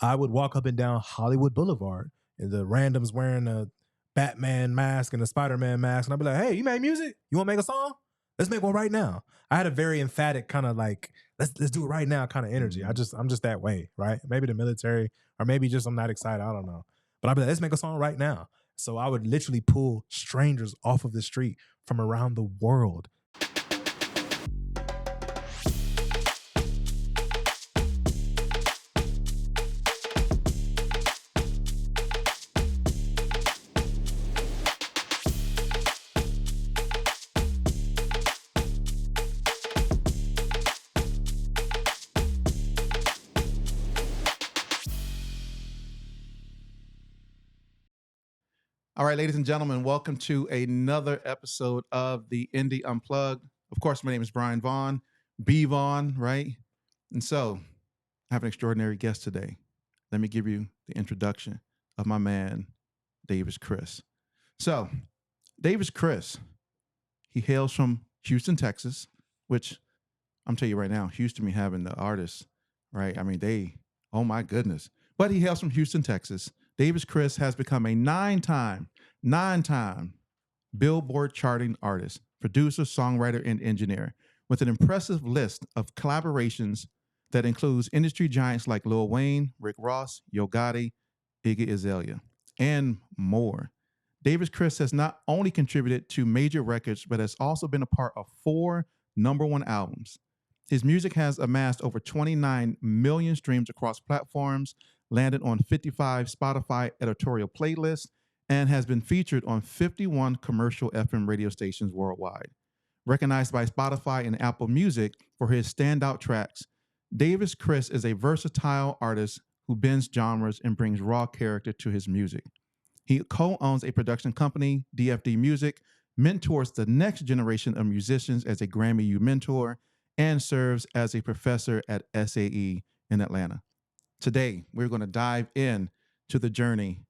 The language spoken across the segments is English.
I would walk up and down Hollywood Boulevard, and the randoms wearing a Batman mask and a Spider-Man mask, and I'd be like, "Hey, you make music? You want to make a song? Let's make one right now." I had a very emphatic kind of like, let's do it right now kind of energy. I'm just that way, right? Maybe the military, or maybe just I'm not excited. I don't know. But I'd be like, let's make a song right now. So I would literally pull strangers off of the street from around the world. All right, ladies and gentlemen, welcome to another episode of the Indie Unplugged. Of course, my name is Brian Vaughn, B Vaughn, right? And so I have an extraordinary guest today. Let me give you the introduction of my man, Davis Chris. So Davis Chris, he hails from Houston, Texas, which I'm telling you right now, Houston be having the artists, right? I mean, oh my goodness. But he hails from Houston, Texas. Davis Chris has become a nine-time Billboard-Charting artist, producer, songwriter, and engineer, with an impressive list of collaborations that includes industry giants like Lil Wayne, Rick Ross, Gotti, Iggy Azalea, and more. Davis Chris has not only contributed to major records, but has also been a part of 4 #1 albums. His music has amassed over 29 million streams across platforms, landed on 55 Spotify editorial playlists, and has been featured on 51 commercial FM radio stations worldwide. Recognized by Spotify and Apple Music for his standout tracks, Davis Chris is a versatile artist who bends genres and brings raw character to his music. He co-owns a production company, DFD Music, mentors the next generation of musicians as a Grammy U mentor, and serves as a professor at SAE in Atlanta. Today, we're going to dive in to the journey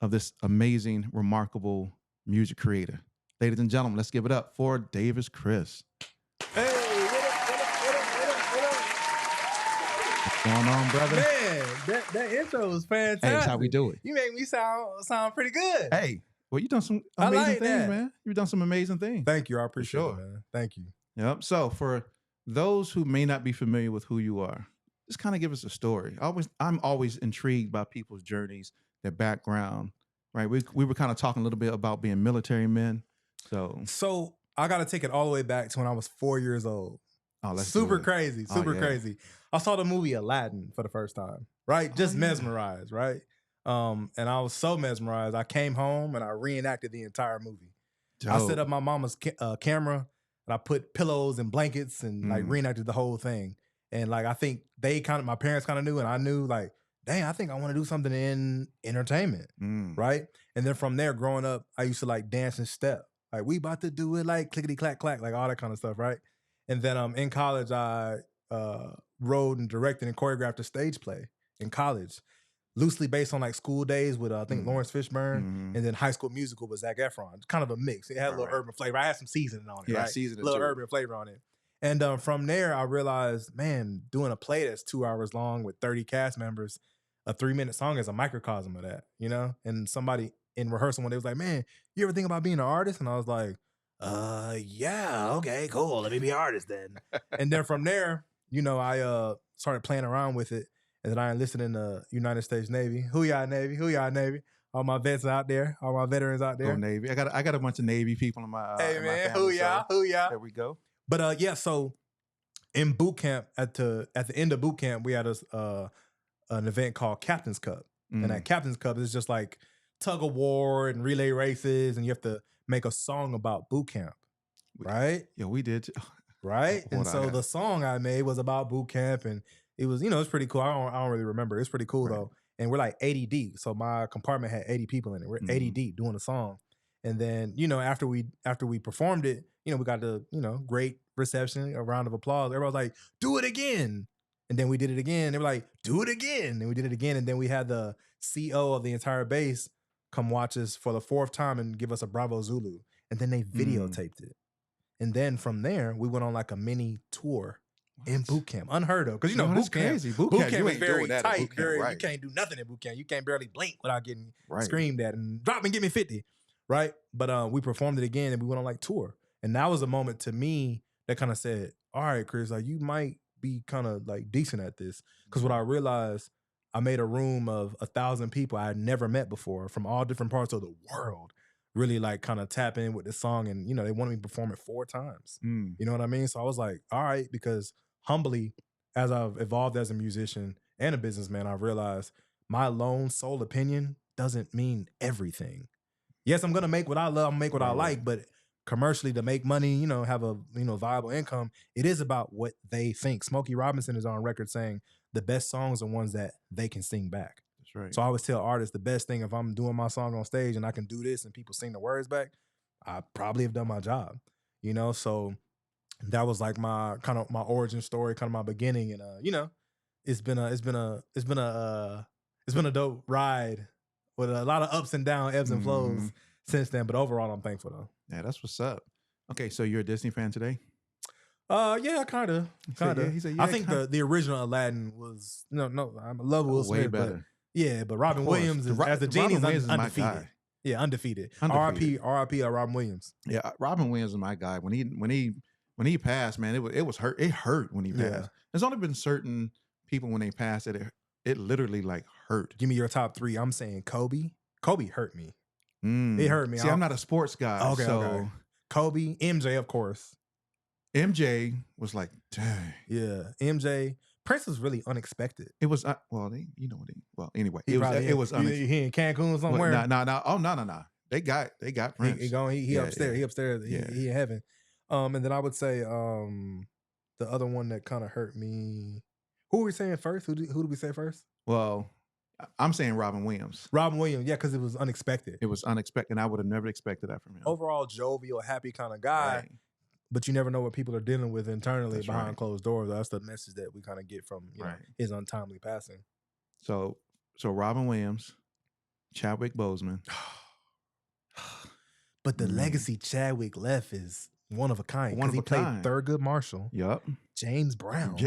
of this amazing, remarkable music creator. Ladies and gentlemen, let's give it up for Davis Chris. Hey, what up? What's going on, brother? Man, that intro was fantastic. Hey, that's how we do it. You make me sound pretty good. Hey, well, you've done some amazing things, that. man. You've done some amazing things. Thank you. I appreciate sure. it, man. Thank you. Yep. So for those who may not be familiar with who you are, just kind of give us a story. I'm always intrigued by people's journeys, their background, right? We were kind of talking a little bit about being military men. So I got to take it all the way back to when I was 4 years old. Oh, let's super do it. crazy, crazy. I saw the movie Aladdin for the first time, right? Just mesmerized, right? And I was so mesmerized. I came home and I reenacted the entire movie. Dope. I set up my mama's camera and I put pillows and blankets and like reenacted the whole thing. And like, I think my parents kind of knew, and I knew like, dang, I think I want to do something in entertainment, right? And then from there, growing up, I used to like dance and step. Like, we about to do it like clickety clack clack, like all that kind of stuff, right? And then in college, I wrote and directed and choreographed a stage play in college, loosely based on like School Days with I think Lawrence Fishburne, and then High School Musical with Zac Efron. Kind of a mix. It had a little urban flavor. I had some seasoning on it, right? Seasoning, a little urban flavor on it. And from there, I realized, man, doing a play that's 2 hours long with 30 cast members, a 3-minute song is a microcosm of that, you know? And somebody in rehearsal one day was like, man, you ever think about being an artist? And I was like, yeah, okay, cool. Let me be an artist then. And then from there, you know, I started playing around with it. And then I enlisted in the United States Navy. Who y'all Navy? Who y'all Navy? All my vets out there, all my veterans out there. Oh, Navy. I got a bunch of Navy people in my hey, in man, my family, who y'all? There we go. But yeah, so in boot camp, at the end of boot camp, we had an event called Captain's Cup. And that Captain's Cup is just like tug of war and relay races, and you have to make a song about boot camp, right? Yeah, we did. Right? And so the song I made was about boot camp, and it was, you know, it's pretty cool. I don't really remember. It's pretty cool though. And we're like 80 deep. So my compartment had 80 people in it. We're 80 deep doing a song. And then, you know, after we performed it, you know, we got the, you know, great reception, a round of applause. Everybody was like, do it again. And then we did it again. They were like, do it again. And we did it again. And then we had the CO of the entire base come watch us for the 4th time and give us a Bravo Zulu. And then they videotaped it. And then from there, we went on like a mini tour in boot camp. Unheard of. Because you know, that's boot camp, crazy. Boot camp you is ain't very doing that at tight. boot camp, Very, right. you can't do nothing in boot camp. You can't barely blink without getting Right. screamed at and drop and give me 50. Right. But we performed it again and we went on like tour. And that was a moment to me that kind of said, all right, Chris, like you might be kind of like decent at this. Because what I realized, I made a room of 1,000 people I had never met before from all different parts of the world. Really like kind of tap in with this song. And, you know, they wanted me to perform it 4 times. You know what I mean? So I was like, all right, because humbly, as I've evolved as a musician and a businessman, I've realized my lone sole opinion doesn't mean everything. Yes, I'm going to make what I love, make what I like, but commercially to make money, you know, have a, you know, viable income, it is about what they think. Smokey Robinson is on record saying the best songs are ones that they can sing back. That's right. So I always tell artists the best thing, if I'm doing my song on stage and I can do this and people sing the words back, I probably have done my job, you know? So that was like my kind of my origin story, kind of my beginning. And, you know, it's been a dope ride with a lot of ups and downs, ebbs and flows since then. But overall, I'm thankful though. Yeah, that's what's up. Okay, so you're a Disney fan today? Yeah, kind of. He said, yeah, I think the original Aladdin was I love Will Smith, way better. But Robin Williams is, as the genie is undefeated. Yeah, undefeated. R.I.P. Robin Williams. Yeah, Robin Williams is my guy. When he passed, man, it was hurt. It hurt when he passed. Yeah. There's only been certain people when they passed it literally like hurt. Give me your top 3. I'm saying Kobe. Kobe hurt me. It hurt me. See, I'm not a sports guy. Okay. Kobe, MJ, of course. MJ was like, dang. Yeah, MJ. Prince was really unexpected. It was anyway, it was unexpected. He in Cancun somewhere. No. They got Prince. He upstairs. He upstairs. He in heaven. And then I would say the other one that kind of hurt me. Who were we saying first? Who did we say first? Well, I'm saying Robin Williams. Robin Williams, yeah, because it was unexpected. It was unexpected, and I would have never expected that from him. Overall, jovial, happy kind of guy. Right. But you never know what people are dealing with internally behind right. closed doors. That's the message that we kind of get from know, his untimely passing. So Robin Williams, Chadwick Boseman. But the legacy Chadwick left is one of a kind. Because he played Thurgood Marshall. Yup. James Brown.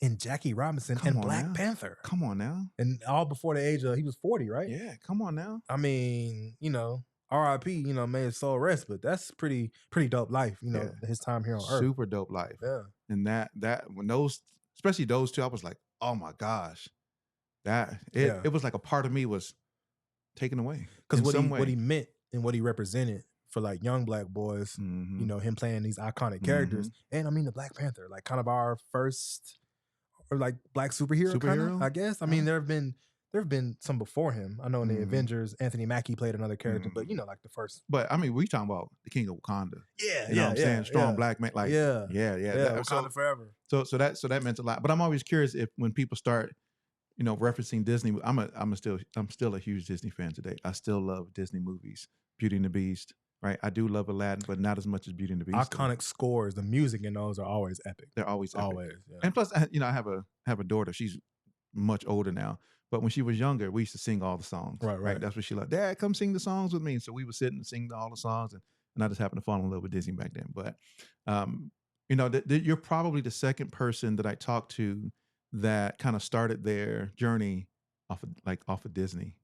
And Jackie Robinson and Black Panther. Come on now. And all before the age of, he was 40, right? Yeah, come on now. I mean, R.I.P., may his soul rest, but that's pretty dope life, his time here on Earth. Super dope life. Yeah. And that when those, especially those two, I was like, oh my gosh. It was like a part of me was taken away. Because what he meant and what he represented for like young Black boys, him playing these iconic characters. And I mean the Black Panther, like kind of our first or like Black superhero? Kinda, I guess. I mean, there have been some before him. I know in the Avengers, Anthony Mackie played another character, but like the first. But I mean, we talking about the King of Wakanda. Yeah, you know what I'm saying? Strong Black man, like yeah. Wakanda forever. So that meant a lot. But I'm always curious if when people start, referencing Disney. I'm still a huge Disney fan today. I still love Disney movies, Beauty and the Beast. Right, I do love Aladdin, but not as much as Beauty and the Beast. Iconic scores, the music in those are always epic. They're always epic. Always, yeah. And plus, I have a daughter. She's much older now, but when she was younger, we used to sing all the songs. Right. That's what she liked. Dad, come sing the songs with me. And so we would sit and sing all the songs, and I just happened to fall in love with Disney back then. But you're probably the second person that I talked to that kind of started their journey off of Disney.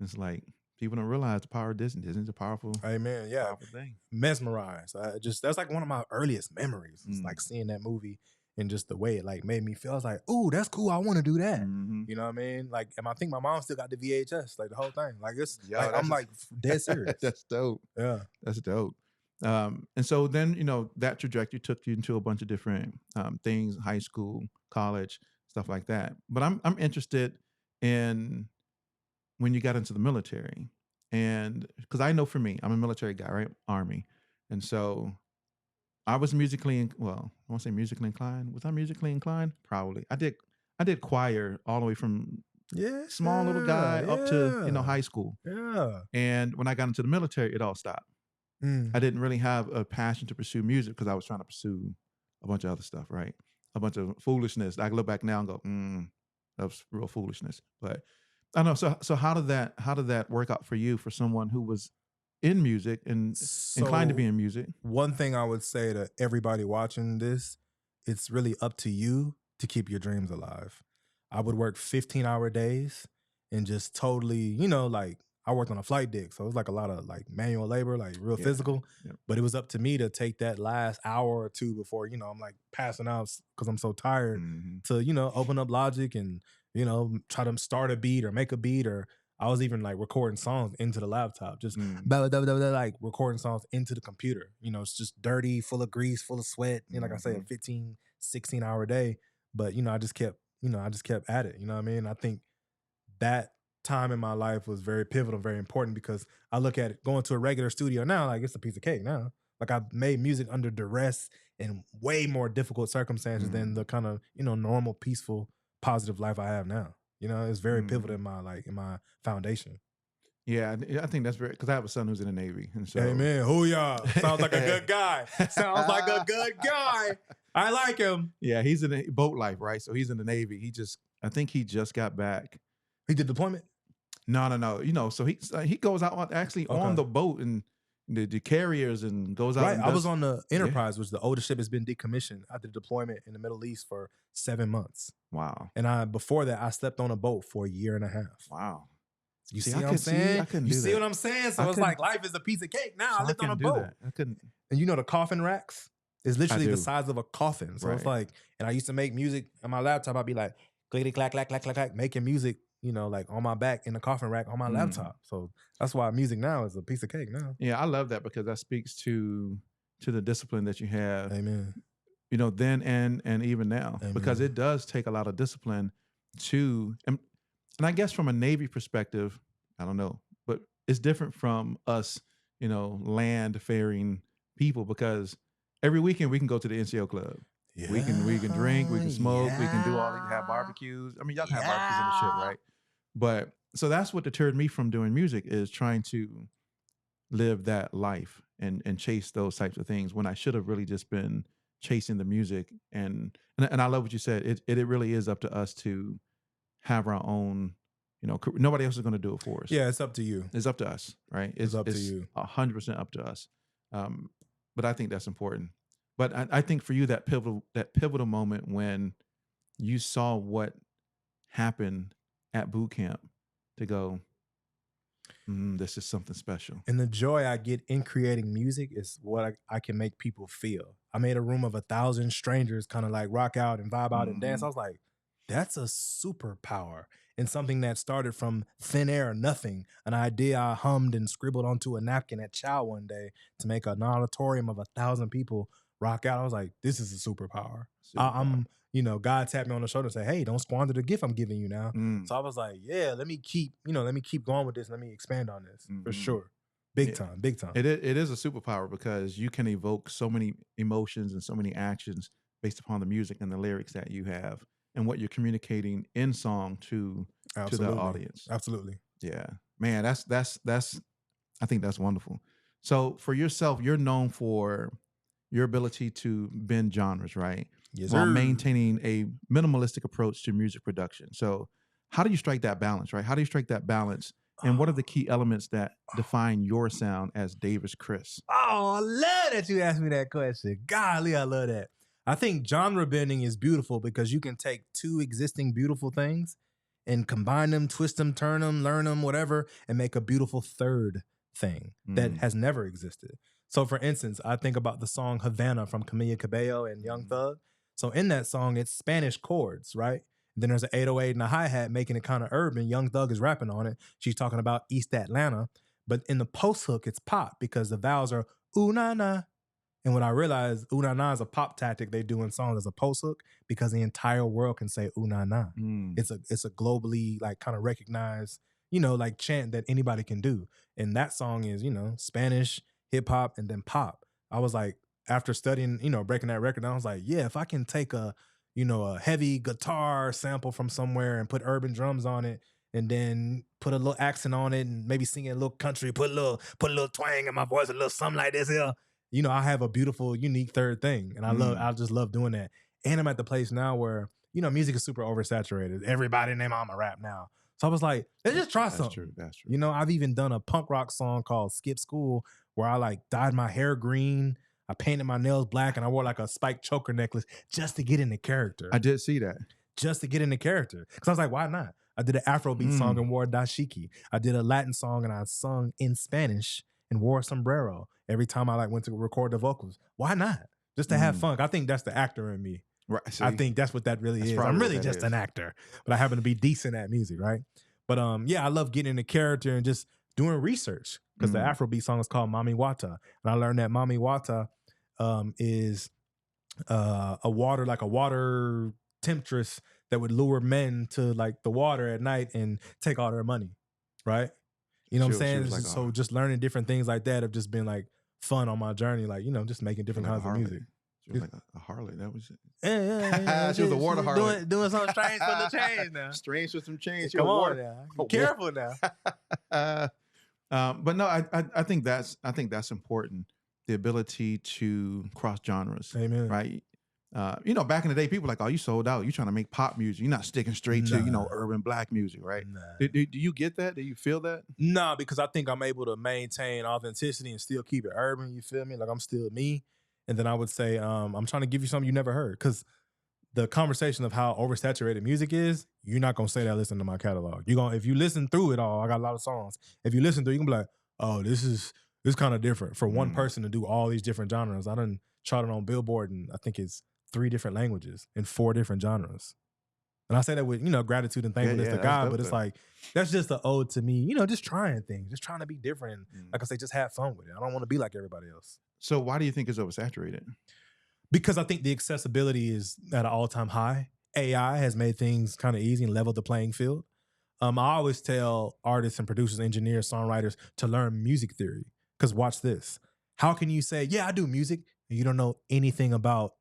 It's like, people don't realize the power of Disney. Disney's a powerful, amen. Yeah, powerful thing. Mesmerized. That's like one of my earliest memories. It's like seeing that movie and just the way it like made me feel. I was like, ooh, that's cool. I want to do that. You know what I mean? Like, and I think my mom still got the VHS, like the whole thing. Like it's, I'm like dead serious. That's dope. Yeah, that's dope. And so then that trajectory took you into a bunch of different things: high school, college, stuff like that. But I'm interested in when you got into the military. And because I know for me, I'm a military guy, right? Army. And so I was musically, I won't say musically inclined. Was I musically inclined? Probably. I did choir all the way from small little guy up to, high school. Yeah. And when I got into the military, it all stopped. I didn't really have a passion to pursue music because I was trying to pursue a bunch of other stuff, right? A bunch of foolishness. I can look back now and go, that was real foolishness. But I don't know. So how did that work out for you, for someone who was in music and inclined to be in music? One thing I would say to everybody watching this it's really up to you to keep your dreams alive. I would work 15-hour days and just totally, you know, like I worked on a flight deck. So it was like a lot of like manual labor, like real physical. Yeah. But it was up to me to take that last hour or two before, you know, I'm like passing out because I'm so tired to, you know, open up Logic and, you know, try to start a beat or make a beat. Or I was even like recording songs into the laptop, just like recording songs into the computer. You know, it's just dirty, full of grease, full of sweat. You know, like I say, a 15, 16-hour day. But, you know, I just kept at it. You know what I mean? I think that time in my life was very pivotal, very important, because I look at it going to a regular studio now, like it's a piece of cake now. Like I've made music under duress and way more difficult circumstances than the kind of, you know, normal, peaceful, positive life I have now. You know, it's very pivotal in my foundation. Yeah, I think that's very, because I have a son who's in the Navy. And so, hey man, hoo-yah. Sounds like a good guy. Sounds like a good guy. I like him. Yeah, he's in the boat life, right? So he's in the Navy. I think he just got back. He did deployment? No. You know, so he goes out on the boat and the carriers and goes out. Right. I was on the Enterprise, which is the oldest ship has been decommissioned after deployment in the Middle East for 7 months. Wow. And before that, I slept on a boat for a year and a half. Wow. You see what I'm saying? You see what I'm saying? So it's like life is a piece of cake. Now I lived on a boat. I couldn't. And you know the coffin racks? It's literally the size of a coffin. So it's like, and I used to make music on my laptop. I'd be like, clickety clack, clack, clack, clack, clack, making music, you know, like on my back in the coffin rack on my laptop. So that's why music now is a piece of cake now. Yeah, I love that, because that speaks to the discipline that you have. Amen. You know, then and even now. Amen. Because it does take a lot of discipline to, and I guess from a Navy perspective, I don't know, but it's different from us, you know, land faring people, because every weekend we can go to the NCO club. Yeah, we can drink, we can smoke, we can do all these, have barbecues. I mean, y'all can have barbecues in the ship, right? But so that's what deterred me from doing music, is trying to live that life and chase those types of things, when I should have really just been chasing the music. And I love what you said. It really is up to us to have our own, you know, nobody else is going to do it for us. Yeah, it's up to you. It's up to us, right? It's up to you. 100% up to us. But I think that's important. But I think for you, that pivotal moment when you saw what happened at boot camp, to go, this is something special. And the joy I get in creating music is what I can make people feel. I made a room of 1,000 strangers kind of like rock out and vibe out and dance. I was like, that's a superpower. And something that started from thin air or nothing, an idea I hummed and scribbled onto a napkin at Chow one day to make an auditorium of 1,000 people rock out. I was like, this is a superpower. I'm, you know, God tapped me on the shoulder and said, hey, don't squander the gift I'm giving you now. So I was like, yeah, let me keep going with this. Let me expand on this for sure. Big time. It is a superpower, because you can evoke so many emotions and so many actions based upon the music and the lyrics that you have and what you're communicating in song to the audience. Absolutely. Yeah, man, that's I think that's wonderful. So for yourself, you're known for your ability to bend genres, right? Yes, while sir. maintaining a minimalistic approach to music production. So how do you strike that balance, right? How do you strike that balance? And what are the key elements that define your sound as Davis Chris? Oh, I love that you asked me that question. Golly, I love that. I think genre bending is beautiful, because you can take two existing beautiful things and combine them, twist them, turn them, learn them, whatever, and make a beautiful third thing that has never existed. So for instance, I think about the song Havana from Camila Cabello and Young Thug. So in that song, it's Spanish chords, right? Then there's an 808 and a hi-hat making it kind of urban. Young Thug is rapping on it. She's talking about East Atlanta. But in the post hook, it's pop, because the vowels are ooh na na. And when I realized ooh na na is a pop tactic they do in songs as a post hook, because the entire world can say ooh na na. It's a globally like kind of recognized, you know, like chant that anybody can do. And that song is, you know, Spanish, hip hop, and then pop. I was like, after studying, you know, breaking that record down, I was like, yeah, if I can take a heavy guitar sample from somewhere and put urban drums on it, and then put a little accent on it, and maybe sing a little country, put a little twang in my voice, a little something like this here. You know, I have a beautiful, unique third thing, and I just love doing that. And I'm at the place now where, you know, music is super oversaturated. Everybody and their mama rap now. So I was like, let's just try something. That's true. You know, I've even done a punk rock song called Skip School, where I like dyed my hair green. I painted my nails black and I wore like a spiked choker necklace just to get in the character. I did see that. Just to get in the character. Because I was like, why not? I did an Afrobeat song and wore a dashiki. I did a Latin song and I sung in Spanish and wore a sombrero every time I like went to record the vocals. Why not? Just to have fun. I think that's the actor in me. Right. See, I think that's what that really is. I'm really just an actor, but I happen to be decent at music, right? But yeah, I love getting in the character and just doing research because the Afrobeat song is called Mami Wata. And I learned that Mami Wata is a water temptress that would lure men to like the water at night and take all their money, right? You know what I'm saying? Like so just learning different things like that have just been like fun on my journey, like, you know, just making different kinds of music. She was like a harlot. That was it. Yeah. She was a water harlot. Doing something strange for the change now. Strange with some change. Come on now. Be careful now. But no, I think that's important. The ability to cross genres. Amen. Right. You know, back in the day, people were like, "Oh, you sold out. You trying to make pop music. You're not sticking straight to, you know, urban black music, right?" Nah. Do you get that? Do you feel that? Nah, because I think I'm able to maintain authenticity and still keep it urban. You feel me? Like I'm still me. And then I would say, I'm trying to give you something you never heard. Because the conversation of how oversaturated music is, you're not gonna say that listening to my catalog. You gonna, if you listen through it all, I got a lot of songs. If you listen through, you can be like, oh, this is kind of different for one person to do all these different genres. I done charted on Billboard, and I think it's 3 different languages in 4 different genres. And I say that with, you know, gratitude and thankfulness to God, but it's like, that's just an ode to me, you know, just trying things, just trying to be different. And like I say, just have fun with it. I don't want to be like everybody else. So why do you think it's oversaturated? Because I think the accessibility is at an all-time high. AI has made things kind of easy and leveled the playing field. I always tell artists and producers, engineers, songwriters to learn music theory. Because watch this. How can you say, yeah, I do music, and you don't know anything about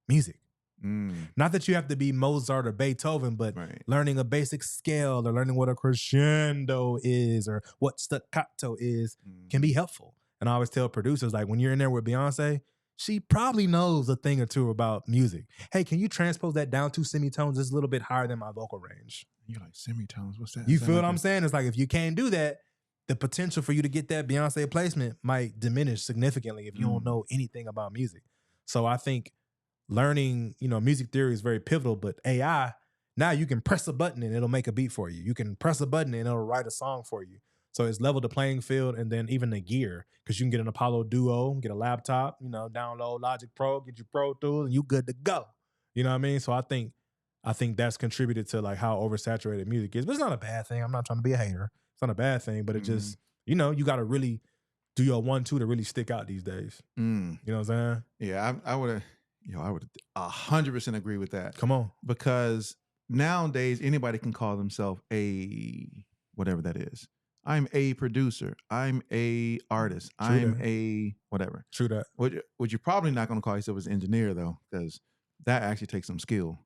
music? Not that you have to be Mozart or Beethoven, but learning a basic scale or learning what a crescendo is or what staccato is can be helpful. And I always tell producers, like, when you're in there with Beyonce, she probably knows a thing or two about music. Hey, can you transpose that down 2 semitones just a little bit higher than my vocal range? You're like, semitones? What's that? You feel what I'm saying? It's like, if you can't do that, the potential for you to get that Beyonce placement might diminish significantly if you don't know anything about music. So I think learning, you know, music theory is very pivotal, but AI, now you can press a button and it'll make a beat for you. You can press a button and it'll write a song for you. So it's leveled the playing field, and then even the gear, because you can get an Apollo Duo, get a laptop, you know, download Logic Pro, get your Pro Tools, and you good to go. You know what I mean? So I think that's contributed to like how oversaturated music is. But it's not a bad thing. I'm not trying to be a hater. It's not a bad thing, but it just, you know, you got to really do your 1-2 to really stick out these days. You know what I'm saying? Yeah, I would 100% agree with that. Come on. Because nowadays, anybody can call themselves a whatever that is. I'm a producer. I'm a artist. I'm a whatever. True that. What you're probably not going to call yourself as an engineer, though, because that actually takes some skill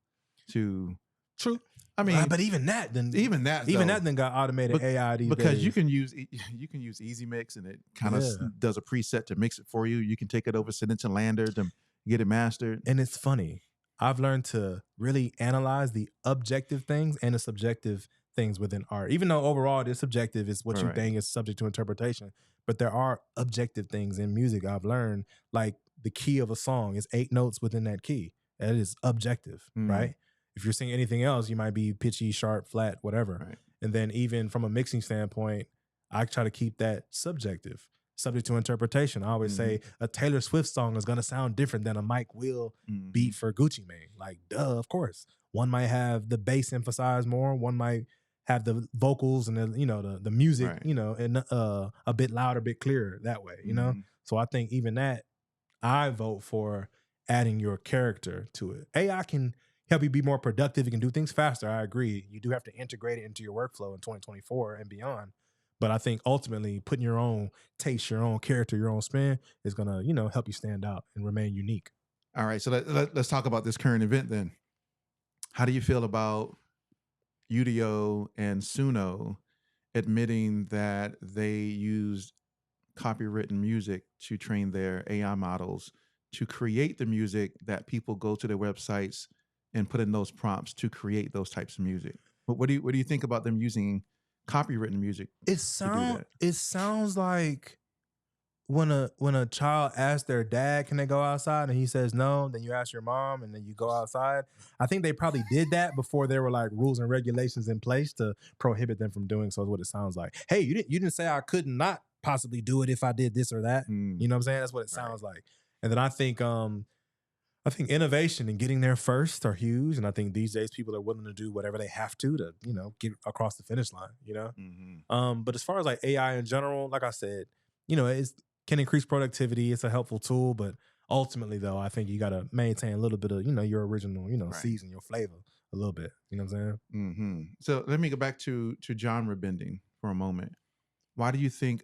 to. True. I mean, but even that then got automated AI these because days. you can use Easy Mix, and it kind of does a preset to mix it for you. You can take it over, send it to Lander to get it mastered. And it's funny. I've learned to really analyze the objective things and the subjective things within art. Even though overall it is subjective, it's what you think is subject to interpretation. But there are objective things in music I've learned, like the key of a song is 8 notes within that key. That is objective, right? If you're singing anything else, you might be pitchy, sharp, flat, whatever. Right. And then even from a mixing standpoint, I try to keep that subjective, subject to interpretation. I always say a Taylor Swift song is going to sound different than a Mike Will beat for Gucci Mane. Like, duh, of course. One might have the bass emphasized more. One might have the vocals and the music, and a bit louder, a bit clearer that way, you know? So I think even that, I vote for adding your character to it. AI can help you be more productive. It can do things faster. I agree. You do have to integrate it into your workflow in 2024 and beyond. But I think ultimately putting your own taste, your own character, your own spin is going to, help you stand out and remain unique. All right. So let's talk about this current event then. How do you feel about Udio and Suno admitting that they used copywritten music to train their AI models to create the music that people go to their websites and put in those prompts to create those types of music? But what do you think about them using copywritten music? It sounds like when a child asks their dad, can they go outside, and he says no, then you ask your mom, and then you go outside. I think they probably did that before there were like rules and regulations in place to prohibit them from doing so. Is what it sounds like. Hey, you didn't say I could not possibly do it if I did this or that. You know what I'm saying? That's what it sounds like. And then I think innovation and getting there first are huge, and I think these days people are willing to do whatever they have to get across the finish line. But as far as like AI in general, like I said, it can increase productivity. It's a helpful tool, but ultimately, though, I think you got to maintain a little bit of your original season, your flavor a little bit. You know what I'm saying? So let me go back to genre bending for a moment. Why do you think,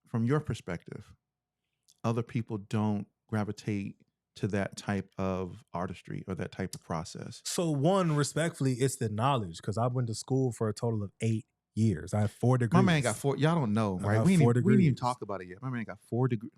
from your perspective, other people don't gravitate to that type of artistry or that type of process? So one, respectfully, it's the knowledge, because I went to school for a total of 8 years. I have 4 degrees. My man got 4. Y'all don't know, right? We didn't even talk about it yet. My man got 4 degrees.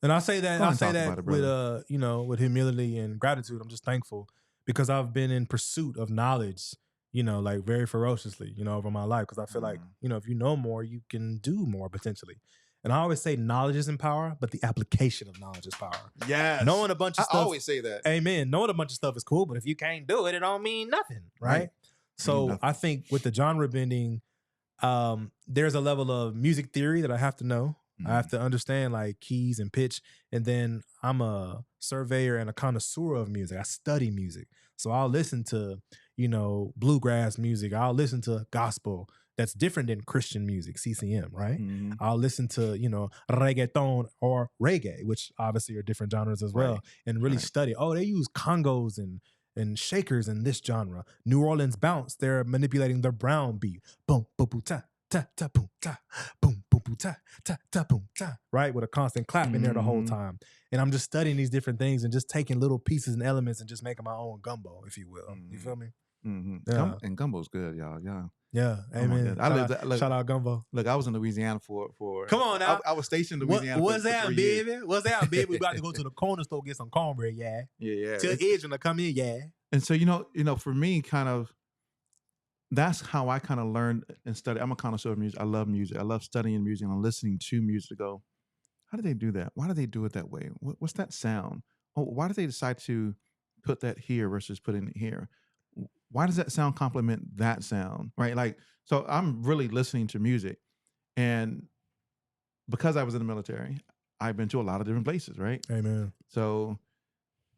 And I say that with humility and gratitude. I'm just thankful because I've been in pursuit of knowledge, like very ferociously, over my life. Because I feel like, if you know more, you can do more potentially. And I always say knowledge isn't power, but the application of knowledge is power. Yes. Knowing a bunch of stuff. I always say that. Amen. Knowing a bunch of stuff is cool, but if you can't do it, it don't mean nothing, right? So I think with the genre bending, there's a level of music theory that I have to know. I have to understand like keys and pitch. And then I'm a surveyor and a connoisseur of music. I study music. So I'll listen to, bluegrass music. I'll listen to gospel that's different than Christian music, CCM, right? I'll listen to, reggaeton or reggae, which obviously are different genres as well, and really study. Oh, they use congos and shakers in this genre. New Orleans bounce, they're manipulating the brown beat. Boom, boom, boom, ta, ta, ta, boom, ta, boom, boom, boom, ta, ta, ta, boom, ta, right? With a constant clap in there the whole time. And I'm just studying these different things and just taking little pieces and elements and just making my own gumbo, if you will. You feel me? Yeah. And gumbo's good, y'all. Yeah, amen. Shout out Gumbo. Look, I was in Louisiana for come on now. I was stationed in Louisiana. What's that, baby? What's that, baby? We about to go to the corner store get some cornbread, yeah. Till Edge when I come in, yeah. And so for me, kind of, that's how I kind of learned and studied. I'm a connoisseur of music. I love music. I love studying music and listening to music. To go, how do they do that? Why do they do it that way? What's that sound? Oh, why did they decide to put that here versus putting it here? Why does that sound complement that sound, right? Like, so I'm really listening to music. And because I was in the military, I've been to a lot of different places, right? Amen. So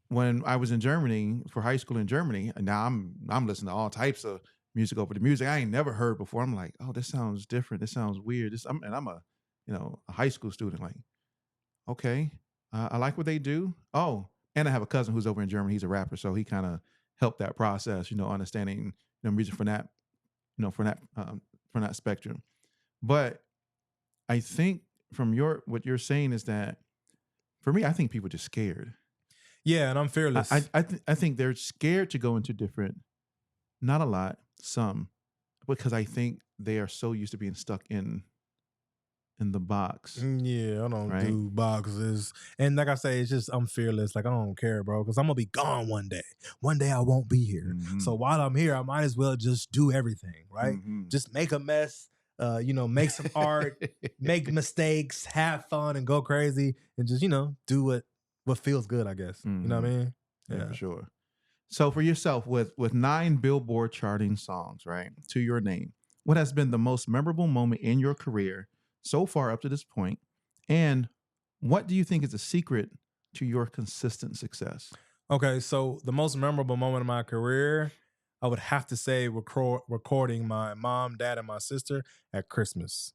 when I was in Germany, for high school in Germany, and now I'm listening to all types of music over the music I ain't never heard before. I'm like, oh, this sounds different. This sounds weird. I'm a high school student. Like, okay, I like what they do. Oh, and I have a cousin who's over in Germany. He's a rapper, so he kind of help that process, understanding music from that, from that spectrum. But I think from what you're saying is that, for me, I think people are just scared. Yeah, and I'm fearless. I think they're scared to go into different, not a lot, some, because I think they are so used to being stuck in the box. Yeah, I don't do boxes. And like I say, it's just I'm fearless. Like I don't care, bro, because I'm gonna be gone one day. One day I won't be here. So while I'm here, I might as well just do everything, right? Just make a mess, make some art, make mistakes, have fun, and go crazy, and just do what feels good, I guess. You know what I mean? Yeah, for sure. So for yourself, with 9 Billboard charting songs, right, to your name, what has been the most memorable moment in your career so far up to this point, and what do you think is the secret to your consistent success? Okay, so the most memorable moment of my career, I would have to say recording my mom, dad, and my sister at Christmas.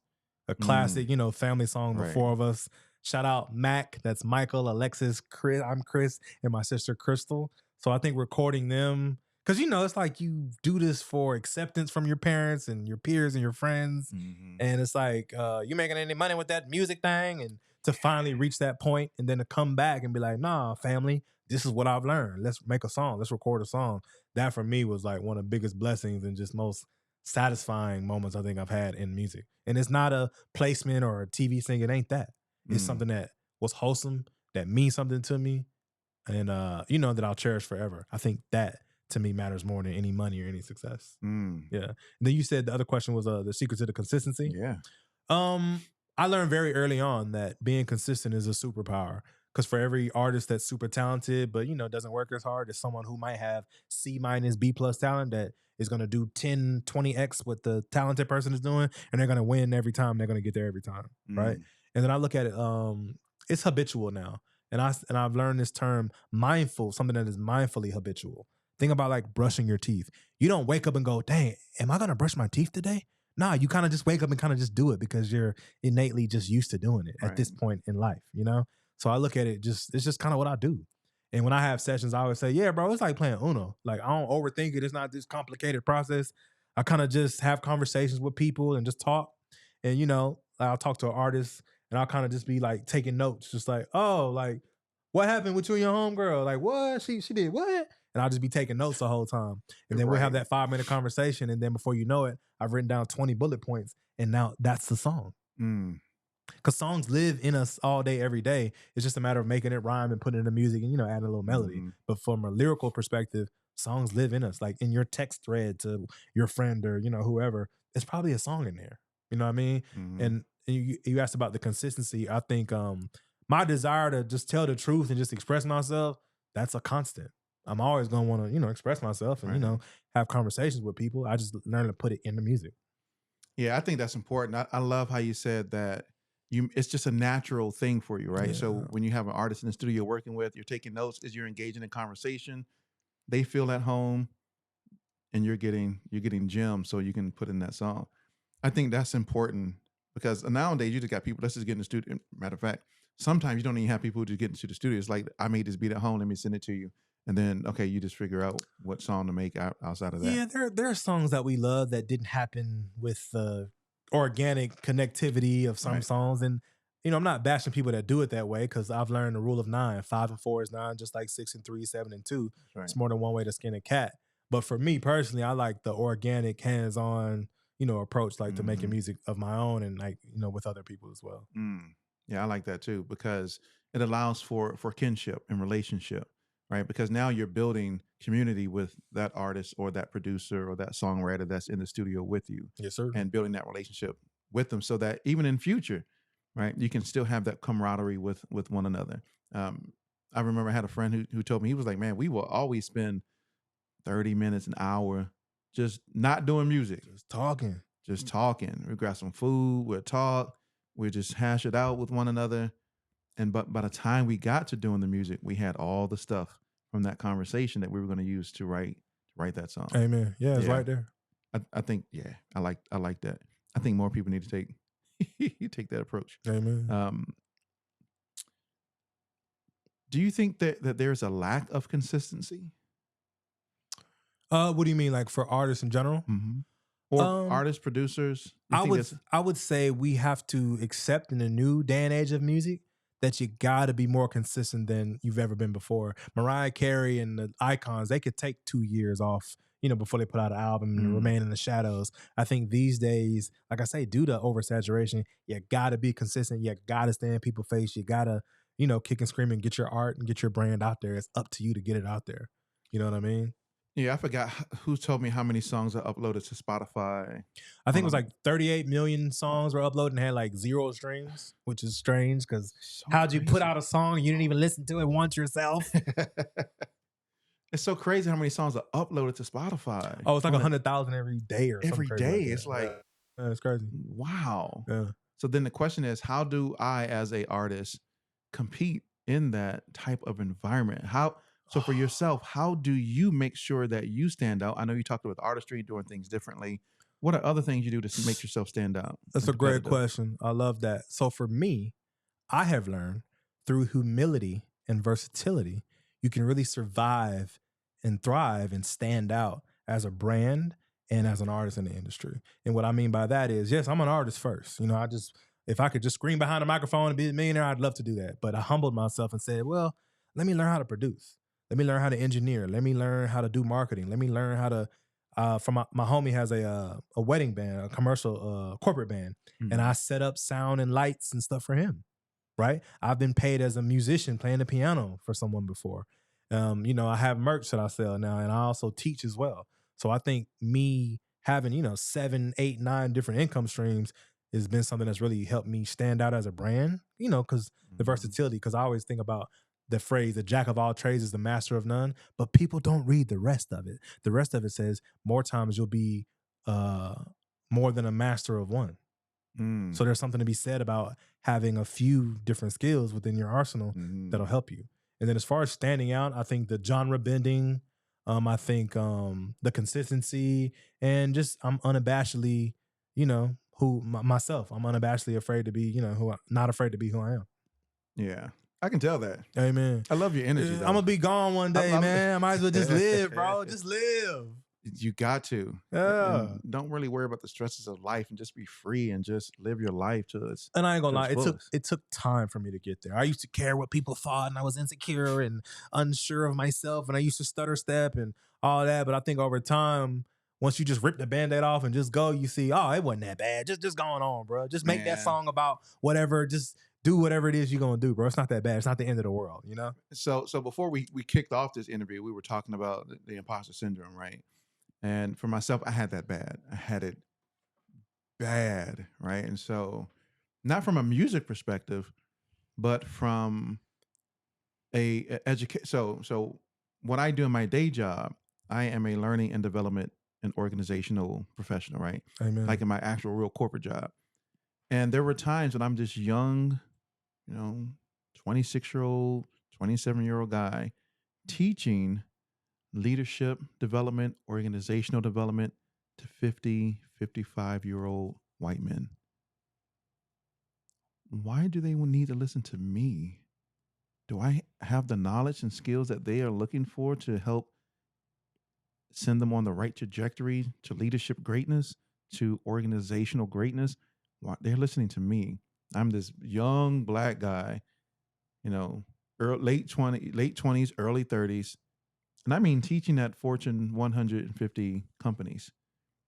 A classic, family song, the 4 of us. Shout out Mac, that's Michael, Alexis, Chris, I'm Chris, and my sister Crystal. So I think recording them, because it's like you do this for acceptance from your parents and your peers and your friends. And it's like, you making any money with that music thing? And to finally reach that point and then to come back and be like, nah, family, this is what I've learned. Let's make a song. Let's record a song. That for me was like one of the biggest blessings and just most satisfying moments I think I've had in music. And it's not a placement or a TV thing. It ain't that. It's something that was wholesome, that means something to me, and that I'll cherish forever. I think that to me matters more than any money or any success. Yeah. And then you said the other question was the secret to the consistency. Yeah. I learned very early on that being consistent is a superpower. Because for every artist that's super talented, but doesn't work as hard as someone who might have C minus B plus talent that is going to do 10, 20x what the talented person is doing, and they're going to win every time. They're going to get there every time, right? And then I look at it, it's habitual now, and I've learned this term mindful, something that is mindfully habitual. Think about like brushing your teeth. You don't wake up and go, "Dang, am I going to brush my teeth today?" Nah, you kind of just wake up and kind of just do it because you're innately just used to doing it at this point in life, So I look at it it's just kind of what I do. And when I have sessions, I always say, yeah, bro, it's like playing Uno. Like I don't overthink it. It's not this complicated process. I kind of just have conversations with people and just talk. And I'll talk to an artist and I'll kind of just be like taking notes, just like, oh, like what happened with you and your homegirl? Like what? She did what? And I'll just be taking notes the whole time. And then we'll have that 5-minute conversation. And then before you know it, I've written down 20 bullet points. And now that's the song. Because songs live in us all day, every day. It's just a matter of making it rhyme and putting it in the music and, adding a little melody. But from a lyrical perspective, songs live in us. Like in your text thread to your friend or, whoever, it's probably a song in there. You know what I mean? And you asked about the consistency. I think my desire to just tell the truth and just express myself, that's a constant. I'm always going to want to, express myself and, have conversations with people. I just learn to put it in the music. Yeah, I think that's important. I love how you said that it's just a natural thing for you, right? Yeah. So when you have an artist in the studio you're working with, you're taking notes as you're engaging in conversation, they feel at home and you're getting gems so you can put in that song. I think that's important because nowadays you just got people, let's just get in the studio. Matter of fact, sometimes you don't even have people who just get into the studio. It's like, I made this beat at home, let me send it to you. And then, okay, you just figure out what song to make outside of that. Yeah, there are songs that we love that didn't happen with the organic connectivity of some songs. And, I'm not bashing people that do it that way because I've learned the rule of 9. 5 and 4 is 9, just like 6 and 3, 7 and 2. Right. It's more than one way to skin a cat. But for me personally, I like the organic, hands-on, approach, like to making music of my own and like, with other people as well. Yeah, I like that too because it allows for kinship and relationship. Right, because now you're building community with that artist or that producer or that songwriter that's in the studio with you. Yes, sir. And building that relationship with them so that even in future, right, you can still have that camaraderie with one another. I remember I had a friend who told me, he was like, man, we will always spend 30 minutes, an hour, just not doing music. Just talking. We grab some food, we'll talk, we'll just hash it out with one another. And but by the time we got to doing the music, we had all the stuff from that conversation that we were going to use to write that song. Amen. Yeah, it's right there. I think, I like that. I think more people need to take that approach. Amen. Do you think that there's a lack of consistency? What do you mean, like for artists in general? Or artists, producers? I would say we have to accept in the new day and age of music that you gotta be more consistent than you've ever been before. Mariah Carey and the icons, they could take 2 years off, before they put out an album and remain in the shadows. I think these days, like I say, due to oversaturation, you gotta be consistent. You gotta stay in people's face. You gotta, kick and scream and get your art and get your brand out there. It's up to you to get it out there. You know what I mean? Yeah, I forgot who told me how many songs are uploaded to Spotify. I think it was like 38 million songs were uploaded and had like 0 streams, which is strange because how'd you put out a song and you didn't even listen to it once yourself? It's so crazy how many songs are uploaded to Spotify. Oh, it's like 100,000 every day or every something. Every day. It's like, it's crazy. Wow. Yeah. So then the question is, how do I as a artist compete in that type of environment? So for yourself, how do you make sure that you stand out? I know you talked about artistry, doing things differently. What are other things you do to make yourself stand out? That's a great question. I love that. So for me, I have learned through humility and versatility, you can really survive and thrive and stand out as a brand and as an artist in the industry. And what I mean by that is, yes, I'm an artist first. If I could just scream behind a microphone and be a millionaire, I'd love to do that. But I humbled myself and said, well, let me learn how to produce. Let me learn how to engineer. Let me learn how to do marketing. Let me learn how to, from my homie has a wedding band, a commercial corporate band. And I set up sound and lights and stuff for him, right? I've been paid as a musician playing the piano for someone before. I have merch that I sell now and I also teach as well. So I think me having, 7, 8, 9 different income streams has been something that's really helped me stand out as a brand, you know, because the versatility, because I always think about the phrase, the jack of all trades is the master of none, but people don't read the rest of it. The rest of it says more times you'll be more than a master of one. So there's something to be said about having a few different skills within your arsenal that'll help you. And then as far as standing out, I think the genre bending, I think the consistency, and just I'm unabashedly, you know, myself. I'm unabashedly afraid to be, you know, not afraid to be who I am. Yeah. I can tell that. Amen. I love your energy, though. I'm gonna be gone one day, man. I might as well just live, bro. Just live. You got to. Yeah. And don't really worry about the stresses of life and just be free and just live your life to its. And I ain't gonna lie, it took time for me to get there. I used to care what people thought, and I was insecure and unsure of myself, and I used to stutter step and all that. But I think over time, once you just rip the Band-Aid off and just go, you see, oh, it wasn't that bad. Just going on, bro. Just make that song about whatever. Just do whatever it is you're gonna do, bro. It's not that bad. It's not the end of the world, you know? So before we kicked off this interview, we were talking about the imposter syndrome, right? And for myself, I had that bad. I had it bad, right? And so not from a music perspective, but from a education. So what I do in my day job, I am a learning and development and organizational professional, right? Amen. Like in my actual real corporate job. And there were times when I'm this young, 26-year-old, 27-year-old guy teaching leadership development, organizational development to 50, 55-year-old white men. Why do they need to listen to me? Do I have the knowledge and skills that they are looking for to help send them on the right trajectory to leadership greatness, to organizational greatness? They're listening to me. I'm this young black guy, late 20s, early 30s. And I mean teaching at Fortune 150 companies,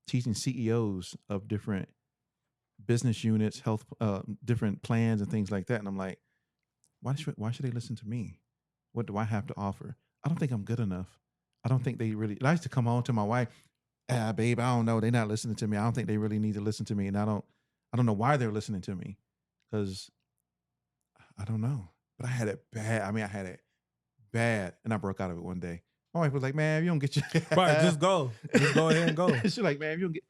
teaching CEOs of different business units, health, different plans and things like that. And I'm like, why should they listen to me? What do I have to offer? I don't think I'm good enough. I don't think they really, I used to come home to my wife, babe, I don't know. They're not listening to me. I don't think they really need to listen to me. And I don't know why they're listening to me, because I don't know. But I had it bad. I had it bad. And I broke out of it one day. My wife was like, man, if you don't get your... Right, just go. Just go ahead and go. She's like, man, if you don't get...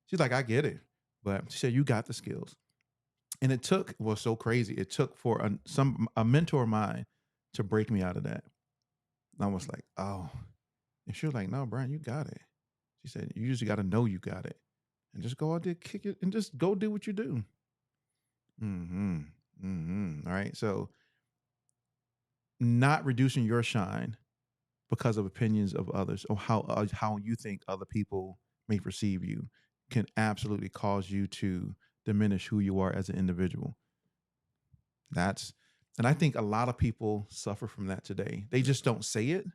She's like, I get it. But she said, you got the skills. And it was so crazy. It took for a mentor of mine to break me out of that. And I was like, oh. And she was like, no, Brian, you got it. She said, you just got to know you got it. And just go out there, kick it, and just go do what you do. All right. So not reducing your shine because of opinions of others or how you think other people may perceive you can absolutely cause you to diminish who you are as an individual. And I think a lot of people suffer from that today. They just don't say it,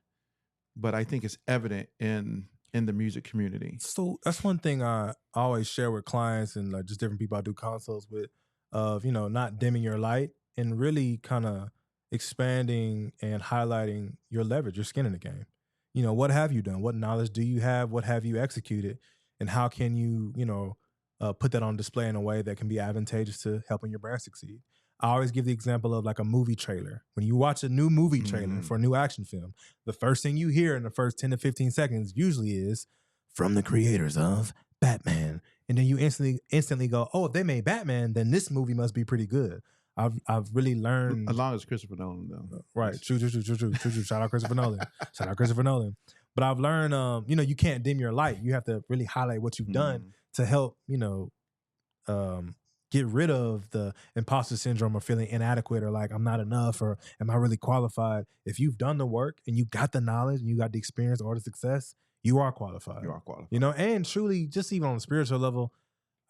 but I think it's evident in the music community. So that's one thing I always share with clients and like just different people I do consults with, of, not dimming your light and really kind of expanding and highlighting your leverage, your skin in the game. What have you done? What knowledge do you have? What have you executed? And how can you, put that on display in a way that can be advantageous to helping your brand succeed? I always give the example of like a movie trailer. When you watch a new movie trailer for a new action film, the first thing you hear in the first 10 to 15 seconds usually is from the creators of Batman. And then you instantly go, oh, if they made Batman, then this movie must be pretty good. I've really learned. As long as Christopher Nolan, though. Right. True. Shout out Christopher Nolan. But I've learned, you can't dim your light. You have to really highlight what you've done to help, get rid of the imposter syndrome or feeling inadequate or like I'm not enough or am I really qualified? If you've done the work and you got the knowledge and you got the experience or the success, you are qualified. You are qualified. And truly, just even on a spiritual level,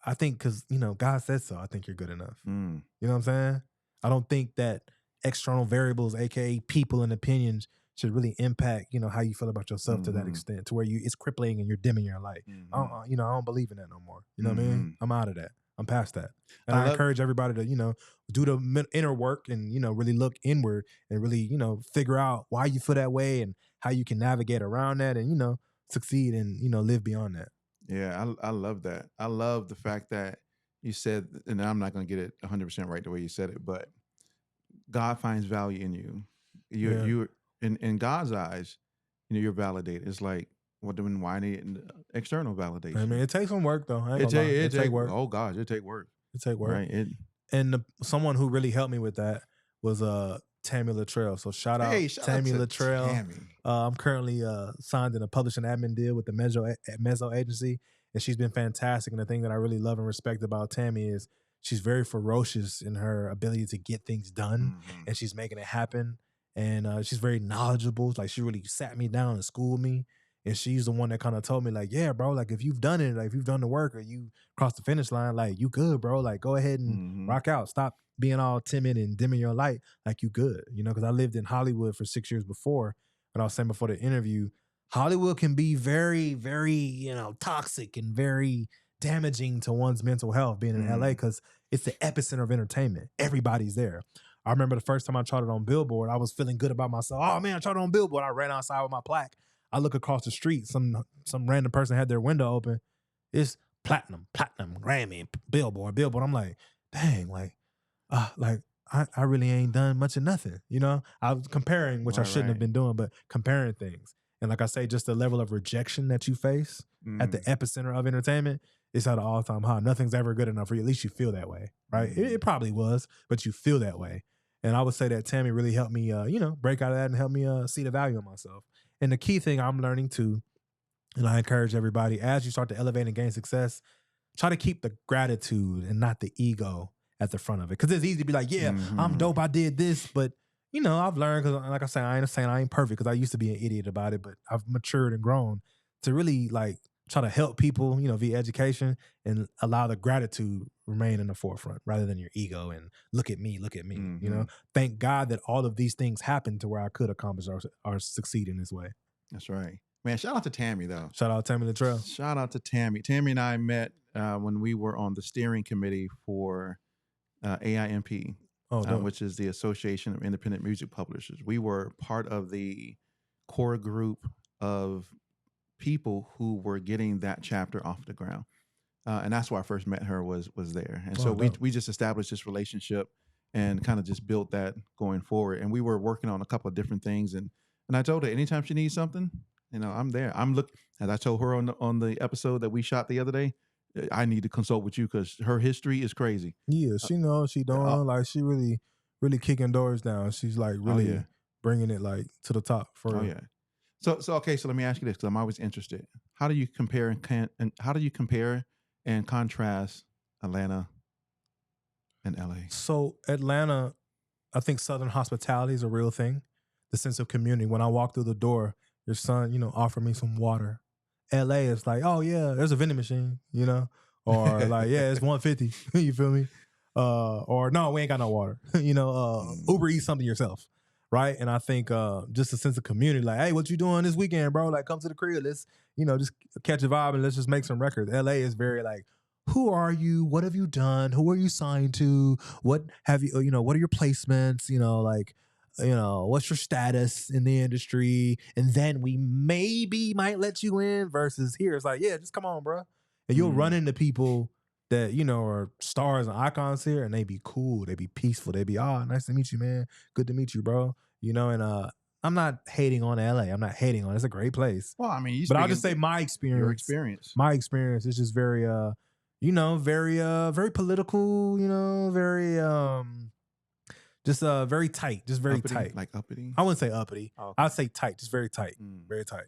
I think because, God said so, I think you're good enough. You know what I'm saying? I don't think that external variables, aka people and opinions, should really impact, how you feel about yourself to that extent, to where it's crippling and you're dimming your light. I don't believe in that no more. You know what I mean? I'm out of that. I'm past that. And I encourage everybody to, do the inner work and, really look inward and really, figure out why you feel that way and how you can navigate around that and, succeed and, live beyond that. Yeah, I love that. I love the fact that you said, and I'm not going to get it 100% right the way you said it, but God finds value in you. You're in God's eyes, you're validated. It's like, well, then why need external validation? I mean, it takes some work though. I ain't gonna lie. It take work. Oh gosh, it take work. It take work. Right. And someone who really helped me with that was Tammy Latrell. So shout out Tammy Latrell. I'm currently signed in a publishing admin deal with the Mezzo agency, and she's been fantastic. And the thing that I really love and respect about Tammy is she's very ferocious in her ability to get things done, and she's making it happen. And she's very knowledgeable. Like, she really sat me down and schooled me. And she's the one that kind of told me, like, yeah, bro, like, if you've done it, like, if you've done the work or you crossed the finish line, like, you good, bro. Like, go ahead and rock out. Stop being all timid and dimming your light. Like, you good, because I lived in Hollywood for 6 years before. And I was saying before the interview, Hollywood can be very, very, toxic and very damaging to one's mental health being in LA, because it's the epicenter of entertainment. Everybody's there. I remember the first time I charted on Billboard, I was feeling good about myself. Oh man, I charted on Billboard. I ran outside with my plaque. I look across the street. Some random person had their window open. It's platinum, Grammy, Billboard. I'm like, dang, like I really ain't done much of nothing. I was comparing, which I shouldn't have been doing, but comparing things. And like I say, just the level of rejection that you face at the epicenter of entertainment is at an all-time high. Nothing's ever good enough for you. At least you feel that way, right? It probably was, but you feel that way. And I would say that Tammy really helped me, break out of that and help me see the value in myself. And the key thing I'm learning too, and I encourage everybody, as you start to elevate and gain success, try to keep the gratitude and not the ego at the front of it. Because it's easy to be like, yeah, I'm dope, I did this. But, I've learned, because like I say, I ain't saying I ain't perfect, because I used to be an idiot about it, but I've matured and grown to really try to help people, via education, and allow the gratitude remain in the forefront rather than your ego and look at me. Thank God that all of these things happened to where I could accomplish or succeed in this way. That's right. Man, shout out to Tammy, though. Shout out Tammy Latrell. Shout out to Tammy. Tammy and I met when we were on the steering committee for AIMP, which is the Association of Independent Music Publishers. We were part of the core group of people who were getting that chapter off the ground. And that's why I first met her was there. And so we just established this relationship and kind of just built that going forward. And we were working on a couple of different things. And I told her, anytime she needs something, I'm there. As I told her on the episode that we shot the other day, I need to consult with you because her history is crazy. Yeah, she knows she doing. Like, she really, really kicking doors down. She's like really bringing it like to the top for her. Yeah. So okay. So let me ask you this, because I'm always interested. How do you compare and contrast Atlanta and LA? So Atlanta, I think Southern hospitality is a real thing. The sense of community. When I walk through the door, your son, offered me some water. LA is like, oh yeah, there's a vending machine, or like, yeah, it's 150. You feel me? Or no, we ain't got no water. Uber Eats something yourself. Right. And I think just a sense of community, like, hey, what you doing this weekend, bro? Like, come to the crib. Let's, just catch a vibe and let's just make some records. LA is very like, who are you? What have you done? Who are you signed to? What have you, what are your placements? What's your status in the industry? And then we might let you in, versus here. It's like, yeah, just come on, bro. And you'll run into people that, are stars and icons here, and they be cool, they be peaceful, they be, nice to meet you, man. Good to meet you, bro. And I'm not hating on LA. I'm not hating on it. It's a great place. Well, I mean, but I'll just say my experience. Your experience. My experience is just very very political, very very tight. Just very uppity, tight. Like uppity? I wouldn't say uppity. Oh, okay. I'd say tight, just very tight. Very tight.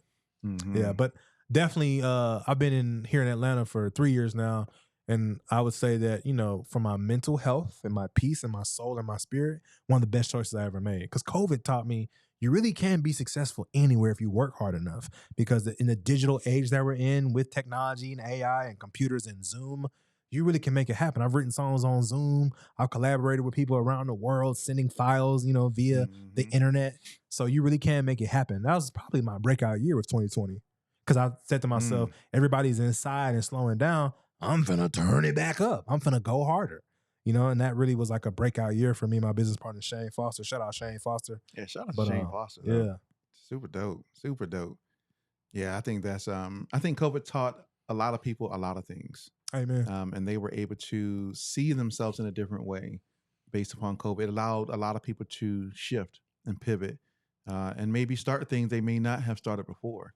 Yeah, but definitely I've been here in Atlanta for 3 years now. And I would say that, for my mental health and my peace and my soul and my spirit, one of the best choices I ever made. Because COVID taught me you really can be successful anywhere if you work hard enough. Because in the digital age that we're in, with technology and AI and computers and Zoom, you really can make it happen. I've written songs on Zoom. I've collaborated with people around the world, sending files, via the internet. So you really can make it happen. That was probably my breakout year with 2020. Because I said to myself, everybody's inside and slowing down. I'm finna turn it back up. I'm finna go harder. And that really was like a breakout year for me, my business partner, Shane Foster. Shout out Shane Foster. Yeah, shout out to Shane Foster. Yeah. Super dope. Super dope. Yeah, I think that's I think COVID taught a lot of people a lot of things. Amen. And they were able to see themselves in a different way based upon COVID. It allowed a lot of people to shift and pivot and maybe start things they may not have started before.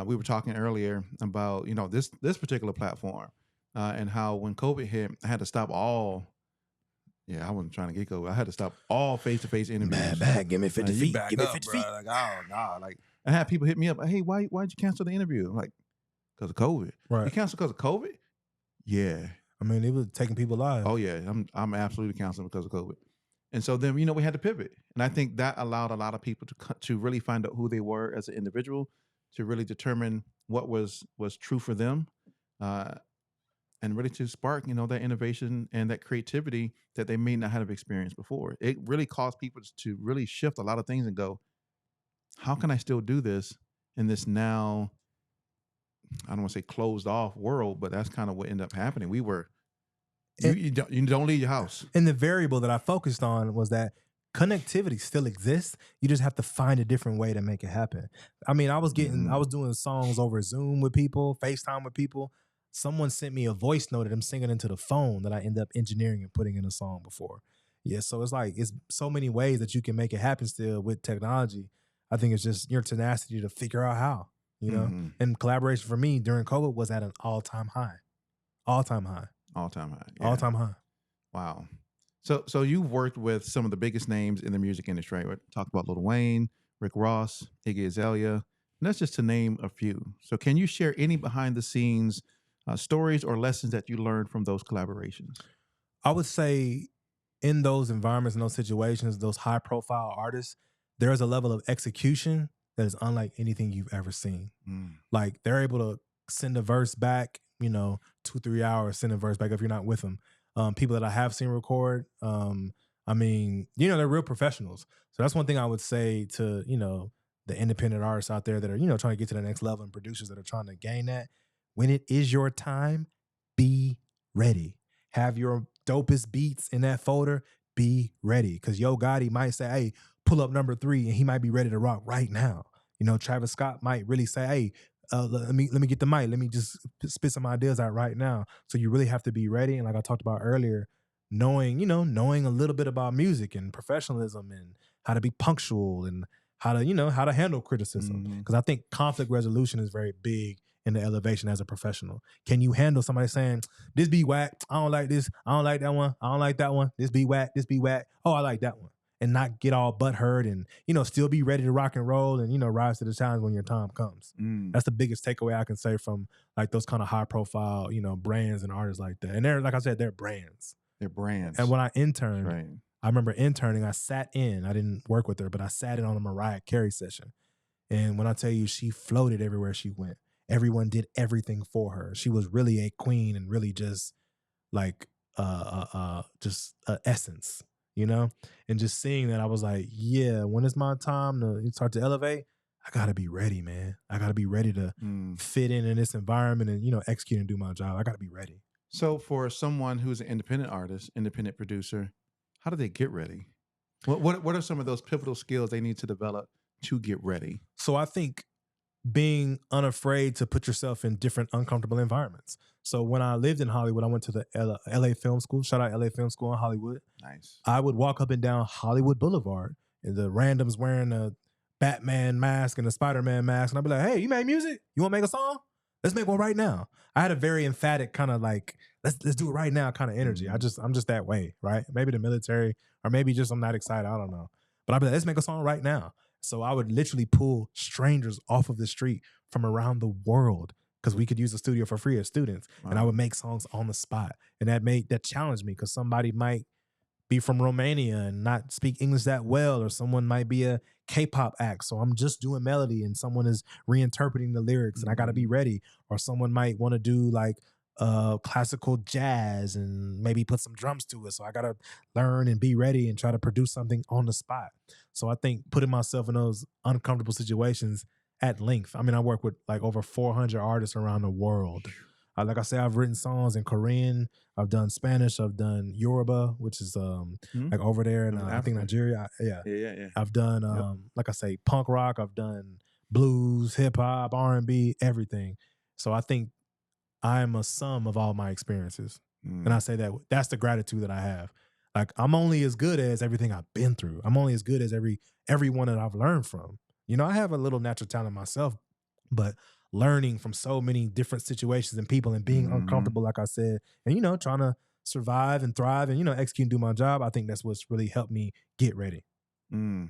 We were talking earlier about, this particular platform and how when COVID hit, I had to stop all. Yeah, I wasn't trying to get COVID. I had to stop all face-to-face interviews. Man, give me 50 feet. Give me 50 feet. Like, oh, no. Like, I had people hit me up. Hey, why'd you cancel the interview? I'm like, because of COVID. Right. You canceled because of COVID? Yeah. I mean, it was taking people live. Oh, yeah. I'm absolutely canceling because of COVID. And so then, we had to pivot. And I think that allowed a lot of people to really find out who they were as an individual, to really determine what was true for them, and really to spark, that innovation and that creativity that they may not have experienced before. It really caused people to really shift a lot of things and go, how can I still do this in this now, I don't want to say closed off world, but that's kind of what ended up happening. We were, you don't leave your house. And the variable that I focused on was that connectivity still exists. You just have to find a different way to make it happen. I mean, I was doing songs over Zoom with people, FaceTime with people. Someone sent me a voice note that I'm singing into the phone that I end up engineering and putting in a song before. Yeah, so it's so many ways that you can make it happen still with technology. I think it's just your tenacity to figure out how, And collaboration for me during COVID was at an all-time high. All-time high. All-time high. Yeah. All-time high. Wow. So you've worked with some of the biggest names in the music industry, right? Talked about Lil Wayne, Rick Ross, Iggy Azalea, and that's just to name a few. So can you share any behind-the-scenes stories or lessons that you learned from those collaborations? I would say in those environments, in those situations, those high profile artists, there is a level of execution that is unlike anything you've ever seen. Like they're able to send a verse back, 2-3 hours, send a verse back if you're not with them. People that I have seen record, I mean, they're real professionals. So that's one thing I would say to, the independent artists out there that are, trying to get to the next level and producers that are trying to gain that. When it is your time, be ready. Have your dopest beats in that folder, be ready. Because Yo Gotti might say, hey, pull up number 3, and he might be ready to rock right now. Travis Scott might really say, hey, let me get the mic. Let me just spit some ideas out right now. So you really have to be ready. And like I talked about earlier, knowing a little bit about music and professionalism and how to be punctual and how to handle criticism. Because I think conflict resolution is very big in the elevation as a professional. Can you handle somebody saying, this be whack, I don't like this, I don't like that one, I don't like that one, this be whack, oh, I like that one. And not get all butthurt and, still be ready to rock and roll and, rise to the challenge when your time comes. That's the biggest takeaway I can say from like those kind of high profile, brands and artists like that. And they're, like I said, they're brands. They're brands. And when I interned, I remember interning, I didn't work with her, but I sat in on a Mariah Carey session. And when I tell you, she floated everywhere she went. Everyone did everything for her. She was really a queen and really just like essence, And just seeing that, I was like, yeah, when it's my time to start to elevate, I gotta be ready, man. I gotta be ready to fit in this environment and execute and do my job. I gotta be ready. So for someone who's an independent artist, independent producer, how do they get ready? What are some of those pivotal skills they need to develop to get ready? So I think being unafraid to put yourself in different uncomfortable environments. So when I lived in Hollywood, I went to the LA Film School. Shout out LA Film School in Hollywood. Nice. I would walk up and down Hollywood Boulevard and the randoms wearing a Batman mask and a Spider-Man mask. And I'd be like, hey, you make music? You want to make a song? Let's make one right now. I had a very emphatic kind of like, let's do it right now kind of energy. I'm just that way, right? Maybe the military or maybe just I'm not excited. I don't know. But I'd be like, let's make a song right now. So I would literally pull strangers off of the street from around the world because we could use the studio for free as students. Wow. And I would make songs on the spot. And that challenged me because somebody might be from Romania and not speak English that well, or someone might be a K-pop act. So I'm just doing melody and someone is reinterpreting the lyrics and I got to be ready. Or someone might want to do like classical jazz and maybe put some drums to it. So I got to learn and be ready and try to produce something on the spot. So I think putting myself in those uncomfortable situations at length. I mean, I work with like over 400 artists around the world. Like I said, I've written songs in Korean. I've done Spanish. I've done Yoruba, which is like over there in I think Nigeria. Yeah. I've done like I say, punk rock. I've done blues, hip hop, R&B, everything. So I think I am a sum of all my experiences. And I say that that's the gratitude that I have. Like I'm only as good as everything I've been through. I'm only as good as everyone that I've learned from. You know, I have a little natural talent myself, but learning from so many different situations and people and being uncomfortable, like I said, and you know, trying to survive and thrive and you know, execute and do my job. I think that's what's really helped me get ready. Yeah,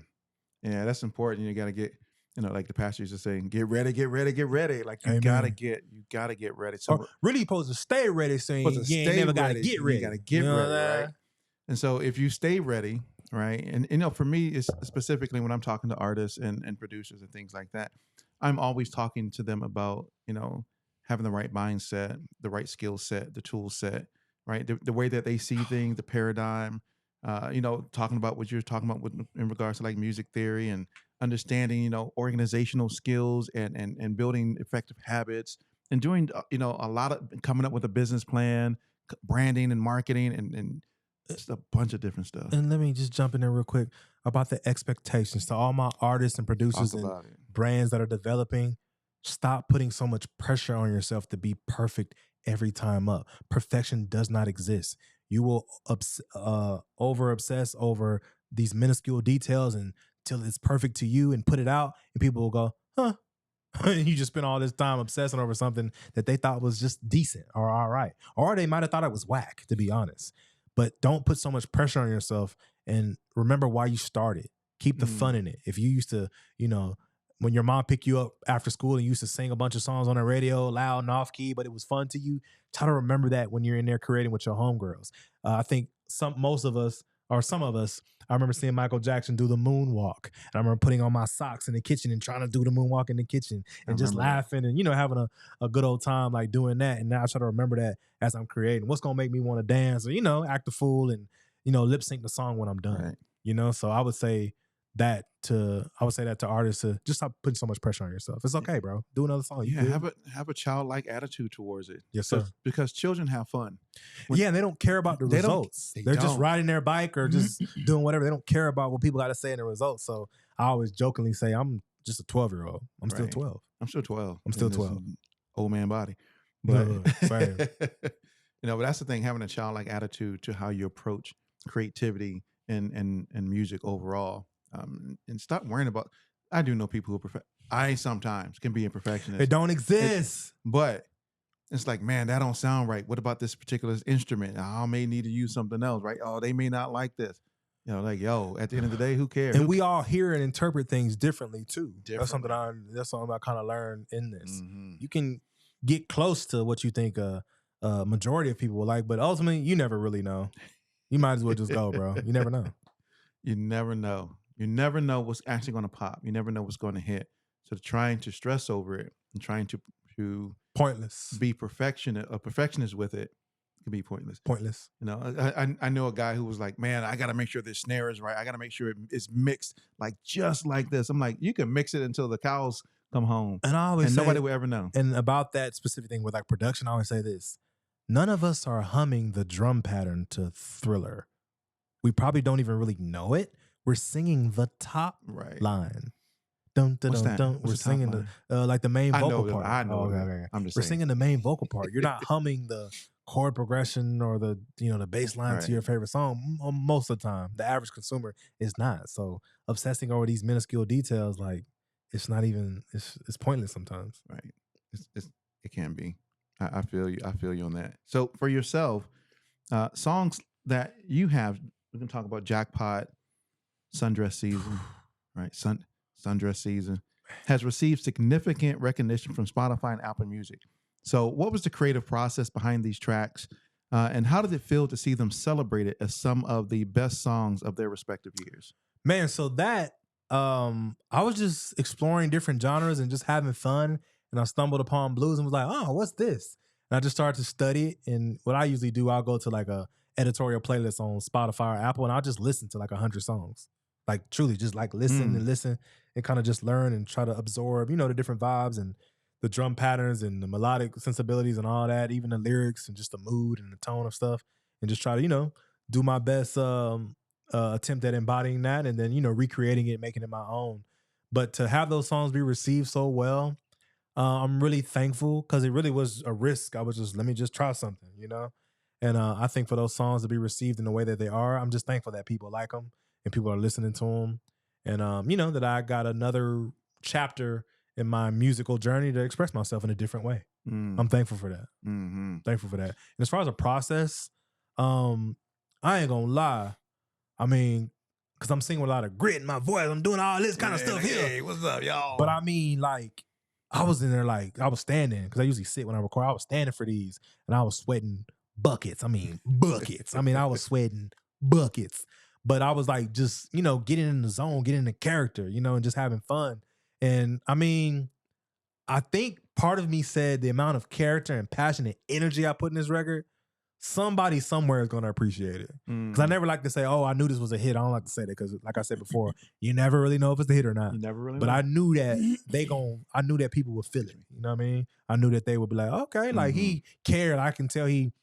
that's important. You got to get, you know, like the pastor used to say, get ready, get ready, get ready. Like you gotta get ready. So or really supposed to stay ready, saying you ain't never gotta get ready. You gotta get ready, right? And so if you stay ready, right? And you know, for me, it's specifically when I'm talking to artists and producers and things like that, I'm always talking to them about, you know, having the right mindset, the right skill set, the tool set, right? The way that they see things, the paradigm, you know, talking about what you're talking about in regards to like music theory and understanding, you know, organizational skills and building effective habits and doing, you know, a lot of coming up with a business plan, branding and marketing and just a bunch of different stuff. And let me just jump in there real quick about the expectations to all my artists and producers and brands that are developing. Stop putting so much pressure on yourself to be perfect every time up. Perfection does not exist. You will over obsess over these minuscule details until it's perfect to you and put it out, and people will go, huh? And you just spent all this time obsessing over something that they thought was just decent or all right, or they might have thought it was whack, to be honest. But don't put so much pressure on yourself, and remember why you started. Keep the fun in it. If you used to, you know, when your mom picked you up after school and you used to sing a bunch of songs on the radio, loud and off key, but it was fun to you, try to remember that when you're in there creating with your homegirls. I think most of us, or some of us, I remember seeing Michael Jackson do the moonwalk. And I remember putting on my socks in the kitchen and trying to do the moonwalk in the kitchen and just laughing and, you know, having a good old time like doing that. And now I try to remember that as I'm creating. What's going to make me want to dance or, you know, act a fool and, you know, lip sync the song when I'm done. Right. You know, so I would say that to artists to just stop putting so much pressure on yourself. It's okay, bro. Do another song. Yeah, have a childlike attitude towards it. Yes, sir. Because children have fun. And they don't care about the results. They're just riding their bike or just doing whatever. They don't care about what people got to say in the results. So I always jokingly say, I'm just a 12-year-old. I'm still 12. I'm still 12. I'm still 12. Old man body. But same. You know, but that's the thing, having a childlike attitude to how you approach creativity and music overall. And stop worrying about. I do know people who I sometimes can be a perfectionist. It don't exist. But it's like, man, that don't sound right. What about this particular instrument? I may need to use something else, right? Oh, they may not like this. You know, like, yo, at the end of the day, who cares? And we all hear and interpret things differently too. That's something I kind of learned in this. You can get close to what you think a majority of people will like, but ultimately, you never really know. You might as well just go, bro. You never know. You never know. You never know what's actually going to pop. You never know what's going to hit. So trying to stress over it and trying to pointless be a perfectionist with it can be pointless. Pointless. You know, I know a guy who was like, man, I got to make sure this snare is right. I got to make sure it's mixed like just like this. I'm like, you can mix it until the cows come home, and I always say, nobody will ever know. And about that specific thing with like production, I always say this: none of us are humming the drum pattern to Thriller. We probably don't even really know it. We're singing the top line. Dun, dun, dun, dun. We're singing like the main vocal part. I know. Okay. We're singing the main vocal part. You're not humming the chord progression or the bass line to your favorite song. Most of the time, the average consumer is not. So obsessing over these minuscule details, like it's not even. It's pointless sometimes. Right. It can be. I feel you. I feel you on that. So for yourself, songs that you have, we can talk about Jackpot. Sundress Season, right? Sundress Season has received significant recognition from Spotify and Apple Music. So what was the creative process behind these tracks? And how did it feel to see them celebrated as some of the best songs of their respective years? Man, so that, I was just exploring different genres and just having fun. And I stumbled upon blues and was like, oh, what's this? And I just started to study it. And what I usually do, I'll go to like a editorial playlist on Spotify or Apple, and I'll just listen to like 100 songs. Like truly just like listen and kind of just learn and try to absorb, the different vibes and the drum patterns and the melodic sensibilities and all that, even the lyrics and just the mood and the tone of stuff, and just try to, do my best attempt at embodying that and then, recreating it, making it my own. But to have those songs be received so well, I'm really thankful because it really was a risk. I was just, let me just try something, you know? And I think for those songs to be received in the way that they are, I'm just thankful that people like them and people are listening to them. And, you know, that I got another chapter in my musical journey to express myself in a different way. I'm thankful for that. Thankful for that. And as far as a process, I ain't gonna lie. I mean, because I'm singing with a lot of grit in my voice. I'm doing all this kind of stuff here. Hey, what's up, y'all? But I mean, like, I was in there, like, I was standing, because I usually sit when I record. I was standing for these, and I was sweating buckets. I mean, buckets. I mean, I was sweating buckets. But I was like, just, you know, getting in the zone, getting in the character, you know, and just having fun. And I mean, I think part of me said the amount of character and passion and energy I put in this record, somebody somewhere is going to appreciate it. Because I never like to say, oh, I knew this was a hit. I don't like to say that because, like I said before, you never really know if it's a hit or not. You never really But know. I knew that I knew that people would feel it. You know what I mean? I knew that they would be like, okay, like he cared. I can tell he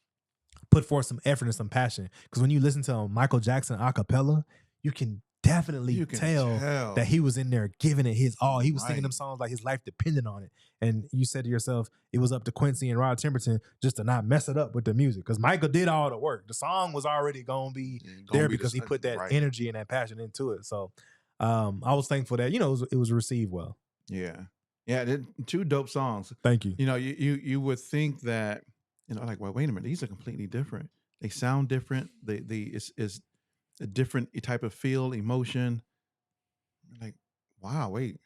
put forth some effort and some passion. Because when you listen to Michael Jackson a cappella, you can definitely tell that he was in there giving it his all. He was singing them songs like his life depended on it. And you said to yourself, it was up to Quincy and Rod Temperton just to not mess it up with the music. Because Michael did all the work. The song was already going to be there because he put that energy and that passion into it. So I was thankful that, you know, it was received well. Yeah. Yeah, two dope songs. Thank you. You know, you would think that, you know, like, well, wait a minute, these are completely different. They sound different. It's a different type of feel, emotion. Like, wow, wait.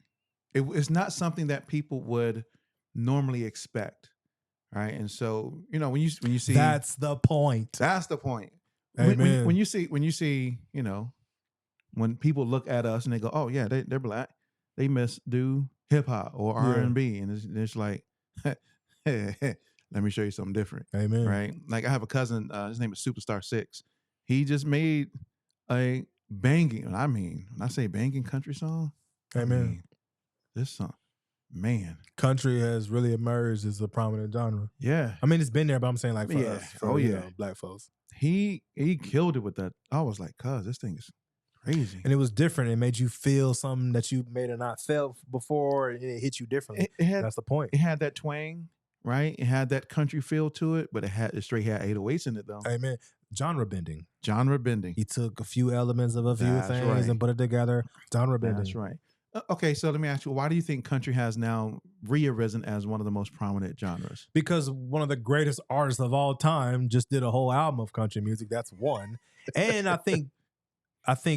It's not something that people would normally expect, right? And so, you know, when you see, that's the point. That's the point. Amen. When you see, you know, when people look at us and they go, oh yeah, they're black, they must do hip hop or R&B, and it's like, hey, let me show you something different. Amen. Right? Like I have a cousin, his name is Superstar 6. He just made a banging, I mean, when I say banging country song, Amen. I mean, this song, man. Country has really emerged as a prominent genre. Yeah. I mean, it's been there, but I'm saying like for us, you know, black folks. He killed it with that. I was like, cuz this thing is crazy. And it was different. It made you feel something that you may have not felt before, and it hit you differently. That's the point. It had that twang, right? It had that country feel to it, but it had 808s in it though. Amen. Genre bending. He took a few elements of a few things and put it together. Genre bending. That's right. Okay, so let me ask you, why do you think country has now rearisen as one of the most prominent genres? Because one of the greatest artists of all time just did a whole album of country music. That's one. And I think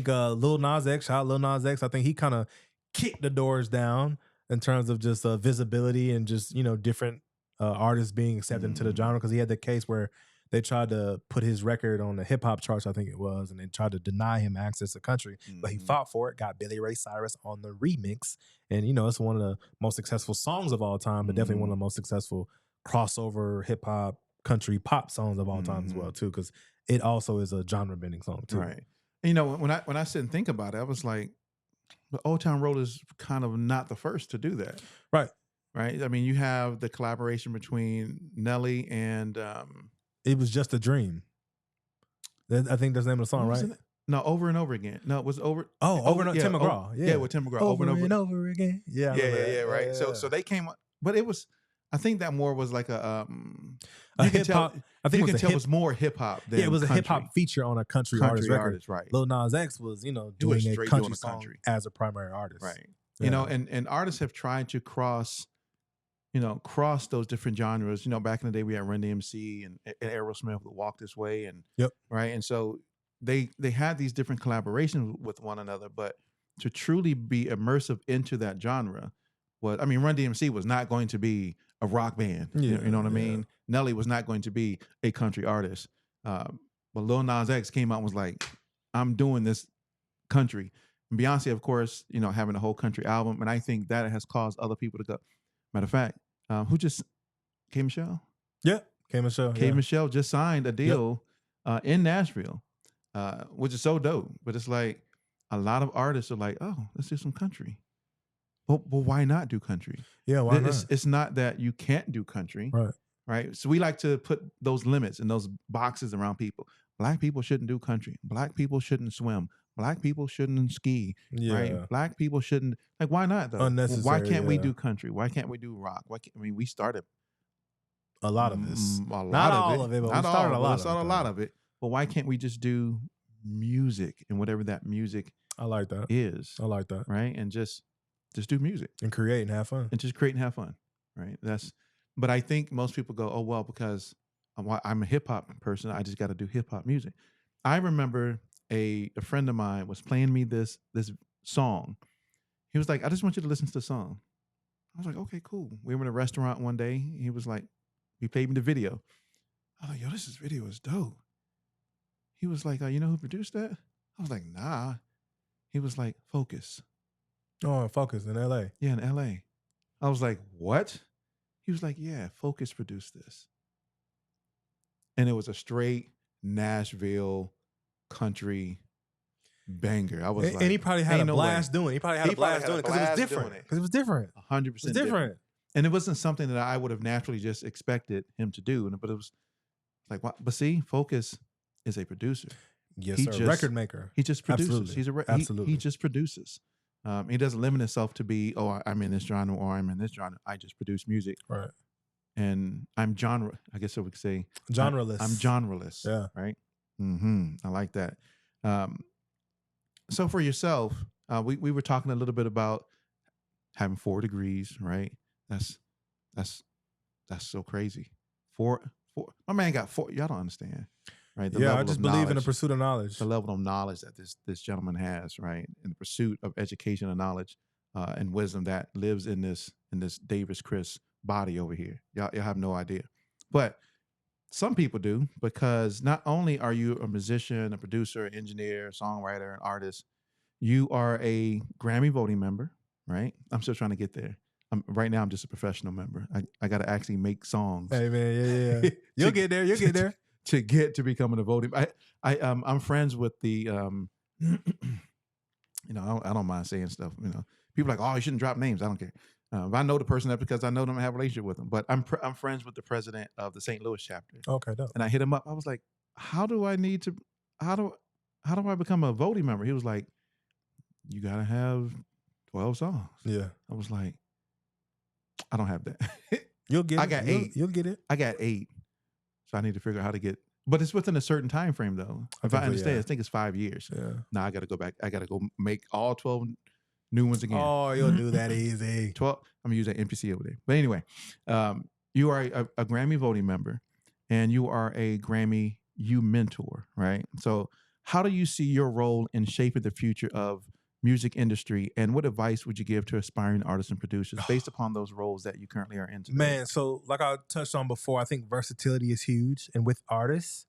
Lil Nas X, shout out Lil Nas X, I think he kind of kicked the doors down in terms of just visibility and just, you know, different artists being accepted into the genre, because he had the case where they tried to put his record on the hip hop charts, I think it was, and they tried to deny him access to country. But he fought for it, got Billy Ray Cyrus on the remix. And, you know, it's one of the most successful songs of all time, but definitely one of the most successful crossover hip hop, country, pop songs of all time as well, too, because it also is a genre bending song, too. Right. And, you know, when I sit and think about it, I was like, the Old Town Road is kind of not the first to do that. Right. Right. I mean, you have the collaboration between Nelly and It Was Just a Dream. I think that's the name of the song, right? No, Over and Over Again. No, it was Over. Over and Over. Tim McGraw. Yeah, with Tim McGraw. Over and over again. Yeah. Yeah. Right. Yeah. So they came up, but it was, I think that more was like a hip hop. I think it was more hip hop than it was a hip hop feature on a country artist record. Right. Lil Nas X was, you know, doing a country song as a primary artist. Right. Yeah. You know, and artists have tried to cross those different genres. You know, back in the day we had Run DMC and Aerosmith with Walk This Way, and right. And so they had these different collaborations with one another, but to truly be immersive into that genre was, I mean, Run DMC was not going to be a rock band. You know what I mean? Nelly was not going to be a country artist. But Lil Nas X came out and was like, I'm doing this country. And Beyonce, of course, you know, having a whole country album. And I think that has caused other people to go. Matter of fact, who just, K Michelle? Yeah, K Michelle. K Michelle just signed a deal in Nashville, which is so dope. But it's like a lot of artists are like, oh, let's do some country. Well, why not do country? Yeah, why not? It's not that you can't do country. Right. Right. So we like to put those limits and those boxes around people. Black people shouldn't do country. Black people shouldn't swim. Black people shouldn't ski. Right? Yeah. Black people shouldn't. Like, why not though? Why Unnecessary, can't we yeah. do country? Why can't we do rock? We started A lot of this. a lot Not of all it. of it, but Not we started all, a lot we of started it. a lot of it. But why can't we just do music and whatever that music I like that. is? I like that. Right? And just do music And create and have fun. and just create and have fun. Right? But I think most people go, oh well, because I'm a hip hop person, I just got to do hip hop music. I remember a friend of mine was playing me this song. He was like, I just want you to listen to the song. I was like, okay, cool. We were in a restaurant one day. He was like, he played me the video. I was like, yo, this video is dope. He was like, you know who produced that? I was like, nah. He was like, Focus. Oh, Focus in LA. Yeah, in LA. I was like, what? He was like, yeah, Focus produced this. And it was a straight Nashville country banger. I was like, and he probably had a no blast way. doing it. He probably had a blast doing it because it was different. Because it was different. 100% It's different. And it wasn't something that I would have naturally just expected him to do. But it was like, what? But see, Focus is a producer. Yes, He sir. just- Record maker. He just produces. Absolutely. He Absolutely. just produces. He doesn't limit himself to be, I'm in this genre or I'm in this genre. I just produce music. Right. And I'm genre. I guess I would say Genreless. I'm genreless. Yeah. Right. I like that. So for yourself, we were talking a little bit about having 4 degrees, right? That's so crazy. Four. My man got 4. Y'all don't understand, right? Yeah, I just believe in the pursuit of knowledge. The level of knowledge that this gentleman has, right? In the pursuit of education and knowledge and wisdom that lives in this Davis Chris body over here. Y'all have no idea. But some people do, because not only are you a musician, a producer, engineer, songwriter, an artist, you are a Grammy voting member, right? I'm still trying to get there. Right now, I'm just a professional member. I got to actually make songs. Hey man, yeah. You'll get there. You'll get there. To get to becoming a voting. I'm friends with the I don't mind saying stuff. People are like, oh, you shouldn't drop names. I don't care. If I know the person, that's because I know them and have a relationship with them. But I'm friends with the president of the St. Louis chapter. Okay, dope. And I hit him up. I was like, how do I become a voting member? He was like, you gotta have 12 songs. Yeah. I was like, I don't have that. You'll get it. I got 8. You'll get it. I got 8. So I need to figure out how to get, but it's within a certain time frame though. If I understand, I think it's 5 years. Yeah. Now I got to go back. I got to go make all 12 new ones again. Oh, you'll do that easy. 12. I'm gonna use that NPC over there. But anyway, you are a Grammy voting member, and you are a Grammy mentor, right? So how do you see your role in shaping the future of music industry, and what advice would you give to aspiring artists and producers based upon those roles that you currently are in today? Man, so like I touched on before, I think versatility is huge. And with artists,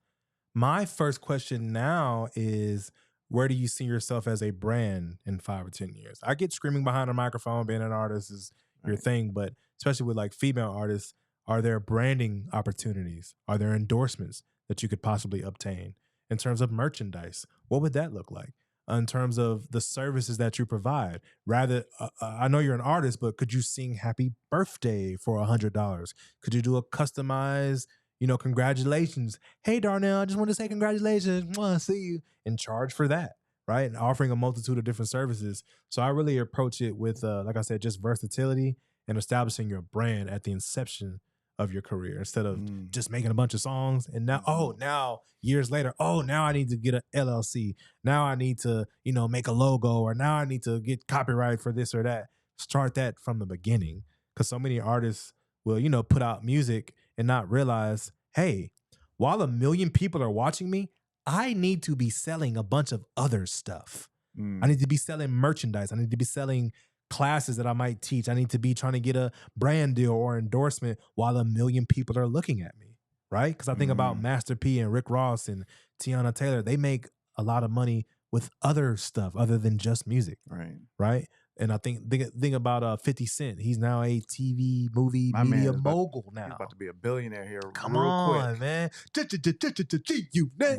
my first question now is, where do you see yourself as a brand in 5 or 10 years? I get screaming behind a microphone, being an artist is your thing, but especially with like female artists, are there branding opportunities? Are there endorsements that you could possibly obtain in terms of merchandise? What would that look like? In terms of the services that you provide, rather, I know you're an artist, but could you sing "Happy Birthday" for $100? Could you do a customized, congratulations? Hey, Darnell, I just want to say congratulations. Want to see you, and charge for that, right? And offering a multitude of different services. So I really approach it with, like I said, just versatility and establishing your brand at the inception of your career, instead of just making a bunch of songs and now years later, now I need to get an LLC. Now I need to, make a logo, or now I need to get copyright for this or that. Start that from the beginning, because so many artists will, put out music and not realize, hey, while 1 million people are watching me, I need to be selling a bunch of other stuff. I need to be selling merchandise. I need to be selling classes that I might teach. I need to be trying to get a brand deal or endorsement while 1 million people are looking at me, right? Because I think about Master P and Rick Ross and Tiana Taylor. They make a lot of money with other stuff other than just music, right? And I think about 50 Cent. He's now a TV, movie, media mogul now. He's about to be a billionaire here. Come real on, quick. man.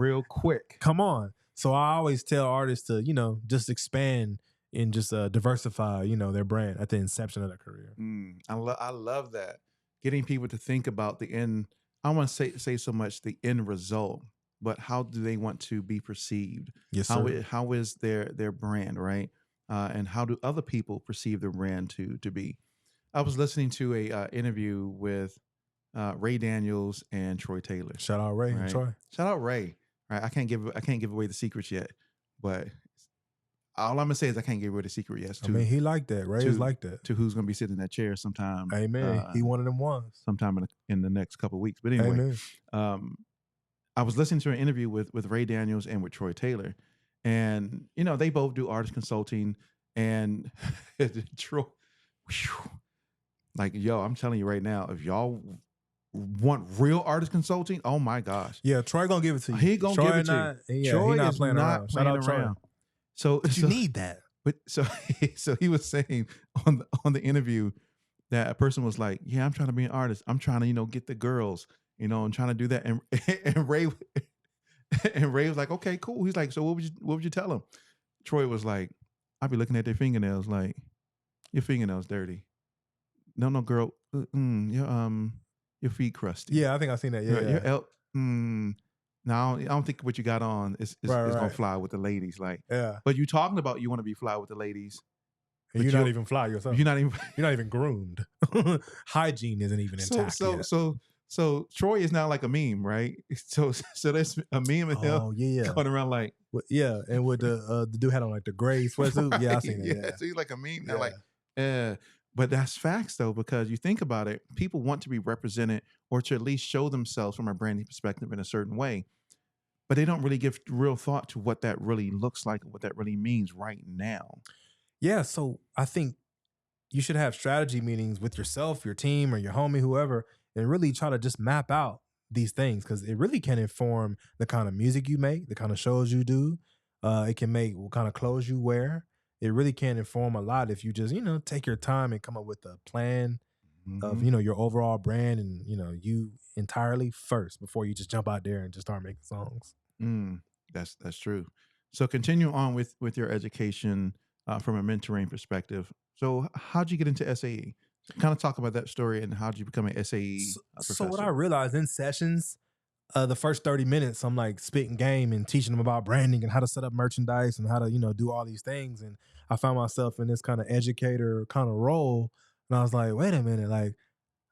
Real quick. Come on. So I always tell artists to, just expand and just diversify, their brand at the inception of their career. I love that. Getting people to think about the end. I want to say so much the end result, but how do they want to be perceived? Yes, sir. How is their brand, right? And how do other people perceive their brand to be? I was listening to a interview with Ray Daniels and Troy Taylor. Shout out Ray and Troy. Shout out Ray. Right, I can't give away the secrets yet, but all I'm gonna say is I can't give away the secret yet. I mean, he like that. Ray is like that. To who's gonna be sitting in that chair sometime. Amen. He one of them ones. Sometime in the next couple of weeks. But anyway, I was listening to an interview with Ray Daniels and with Troy Taylor, and they both do artist consulting, and Troy, like, yo, I'm telling you right now, if y'all want real artist consulting, oh my gosh, yeah, Troy gonna give it to you. He gonna give it to you. Yeah, Troy he not is playing not around. playing Shout out around. Troy. So you need that. But so he was saying on the interview that a person was like, yeah, I'm trying to be an artist. I'm trying to get the girls, and trying to do that. And Ray was like, okay, cool. He's like, so what would you tell him? Troy was like, I'd be looking at their fingernails like, your fingernails dirty. No, girl, your feet crusty. Yeah, I think I've seen that. Yeah, no, I don't think what you got on is gonna fly with the ladies. Like, yeah. But you talking about you want to be fly with the ladies. And you're not even fly yourself. You're not even groomed. Hygiene isn't even intact. So Troy is now like a meme, right? So there's a meme of him going around like, and with the dude had on like the gray sweatsuit. Right. Yeah, I seen it. Yeah, so he's like a meme now, like, but that's facts though, because you think about it, people want to be represented or to at least show themselves from a branding perspective in a certain way, but they don't really give real thought to what that really looks like and what that really means right now. Yeah, so I think you should have strategy meetings with yourself, your team, or your homie, whoever, and really try to just map out these things, because it really can inform the kind of music you make, the kind of shows you do. It can make what kind of clothes you wear. It really can inform a lot if you just, take your time and come up with a plan of, your overall brand and, you entirely first before you just jump out there and just start making songs. That's true. So continue on with your education from a mentoring perspective. So how'd you get into SAE? Kind of talk about that story and how'd you become an SAE professor? So what I realized in sessions, the first 30 minutes, I'm like spitting game and teaching them about branding and how to set up merchandise and how to, do all these things. And I found myself in this kind of educator kind of role. And I was like, wait a minute, like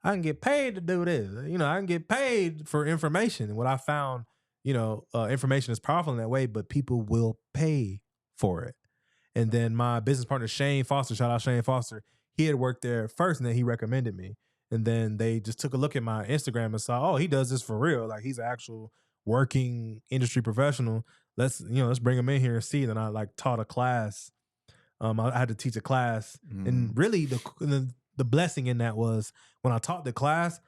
I can get paid to do this. I can get paid for information. And what I found, information is powerful in that way, but people will pay for it. And then my business partner, Shane Foster, shout out Shane Foster, he had worked there first and then he recommended me. And then they just took a look at my Instagram and saw, oh, he does this for real. Like he's an actual working industry professional. Let's bring him in here and see. And then I like taught a class. I had to teach a class. And really the blessing in that was when I taught the class,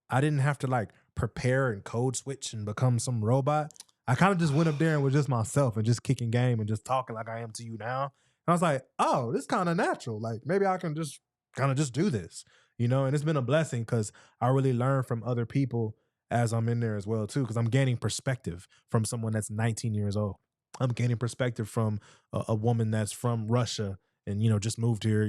I didn't have to like prepare and code switch and become some robot. I kind of just went up there and was just myself and just kicking game and just talking like I am to you now. And I was like, oh, this is kind of natural. Like maybe I can just kind of just do this, and it's been a blessing because I really learn from other people as I'm in there as well too, because I'm gaining perspective from someone that's 19 years old. I'm gaining perspective from a woman that's from Russia and, just moved here,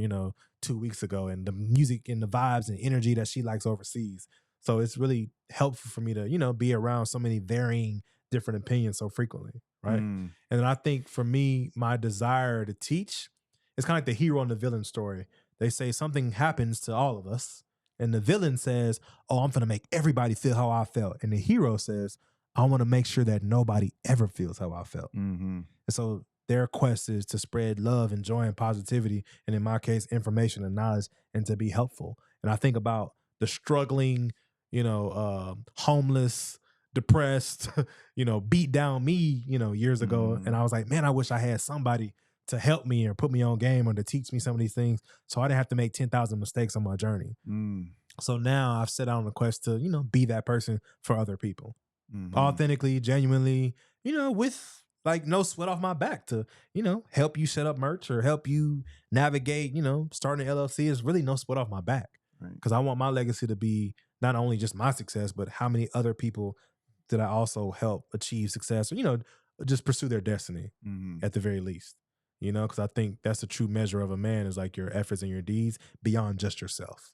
2 weeks ago, and the music and the vibes and energy that she likes overseas. So it's really helpful for me to, be around so many varying different opinions so frequently, right? And then I think for me, my desire to teach is kind of like the hero and the villain story. They say something happens to all of us, and the villain says, oh, I'm going to make everybody feel how I felt. And the hero says, I want to make sure that nobody ever feels how I felt. And so their quest is to spread love and joy and positivity, and in my case, information and knowledge, and to be helpful. And I think about the struggling, homeless, depressed, beat down me, years ago. And I was like, man, I wish I had somebody to help me or put me on game or to teach me some of these things so I didn't have to make 10,000 mistakes on my journey. So now I've set out on a quest to, be that person for other people. Authentically, genuinely, with like no sweat off my back to, help you set up merch or help you navigate, starting an LLC is really no sweat off my back. Because I want my legacy to be not only just my success, but how many other people did I also help achieve success or, just pursue their destiny at the very least. Because I think that's the true measure of a man is like your efforts and your deeds beyond just yourself.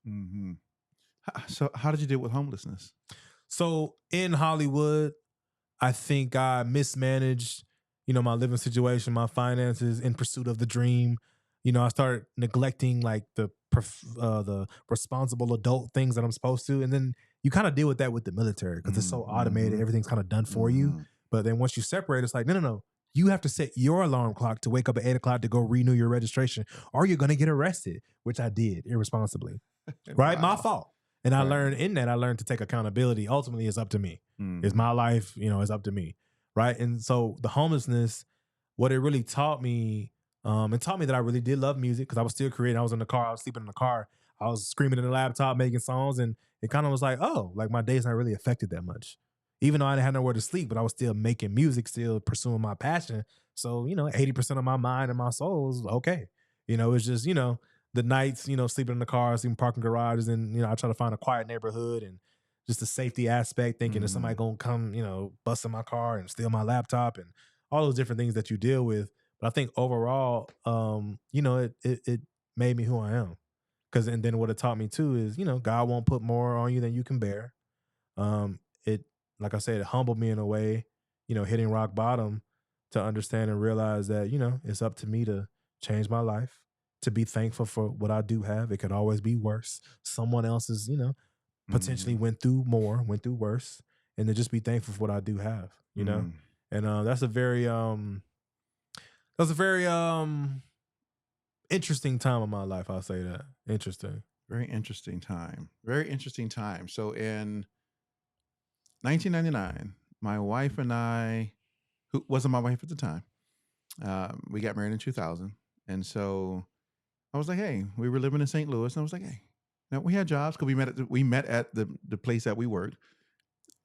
So how did you deal with homelessness? So in Hollywood, I think I mismanaged, my living situation, my finances in pursuit of the dream. I started neglecting like the responsible adult things that I'm supposed to, and then you kind of deal with that with the military because it's so automated, everything's kind of done for you. But then once you separate, it's like no. You have to set your alarm clock to wake up at 8 o'clock to go renew your registration, or you're gonna get arrested, which I did irresponsibly. Right, my fault. And I learned to take accountability. Ultimately, it's up to me. It's my life, it's up to me. Right. And so the homelessness, what it really taught me, it taught me that I really did love music because I was still creating. I was in the car, I was sleeping in the car, I was screaming in the laptop, making songs. And it kind of was like, oh, like my day's not really affected that much. Even though I didn't have nowhere to sleep, but I was still making music, still pursuing my passion. So, 80% of my mind and my soul was okay. It's just, the nights, sleeping in the car, sleeping parking garages, and I try to find a quiet neighborhood and just the safety aspect, thinking that somebody gonna come, bust in my car and steal my laptop and all those different things that you deal with. But I think overall, it made me who I am. And then what it taught me too is, God won't put more on you than you can bear. It, like I said, it humbled me in a way, hitting rock bottom to understand and realize that, it's up to me to change my life, to be thankful for what I do have. It could always be worse. Someone else's, potentially went through worse, and to just be thankful for what I do have, And that's a very interesting time of my life. I'll say that. Interesting. Very interesting time. Very interesting time. So in 1999, my wife and I, who wasn't my wife at the time, we got married in 2000. And so I was like, hey, we were living in St. Louis. And I was like, hey, now we had jobs because we met at the place that we worked.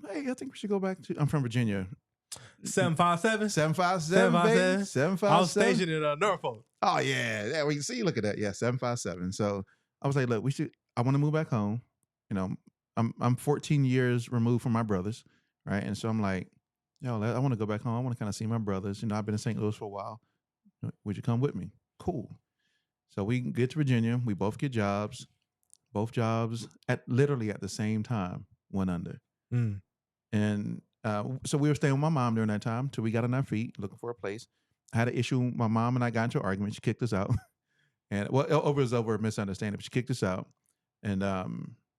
Hey, I think we should go back to, I'm from Virginia. 757? 757, baby. 757. I was stationed in Norfolk. Oh, yeah. We can see, look at that. Yeah, 757. So I was like, look, I want to move back home. I'm 14 years removed from my brothers, right? And so I'm like, I want to go back home. I want to kind of see my brothers. I've been in St. Louis for a while. Would you come with me? Cool. So we get to Virginia. We both get jobs. Both jobs literally at the same time went under. And so we were staying with my mom during that time till we got on our feet looking for a place. I had an issue. My mom and I got into an argument. She kicked us out. And it was over a misunderstanding, but she kicked us out. And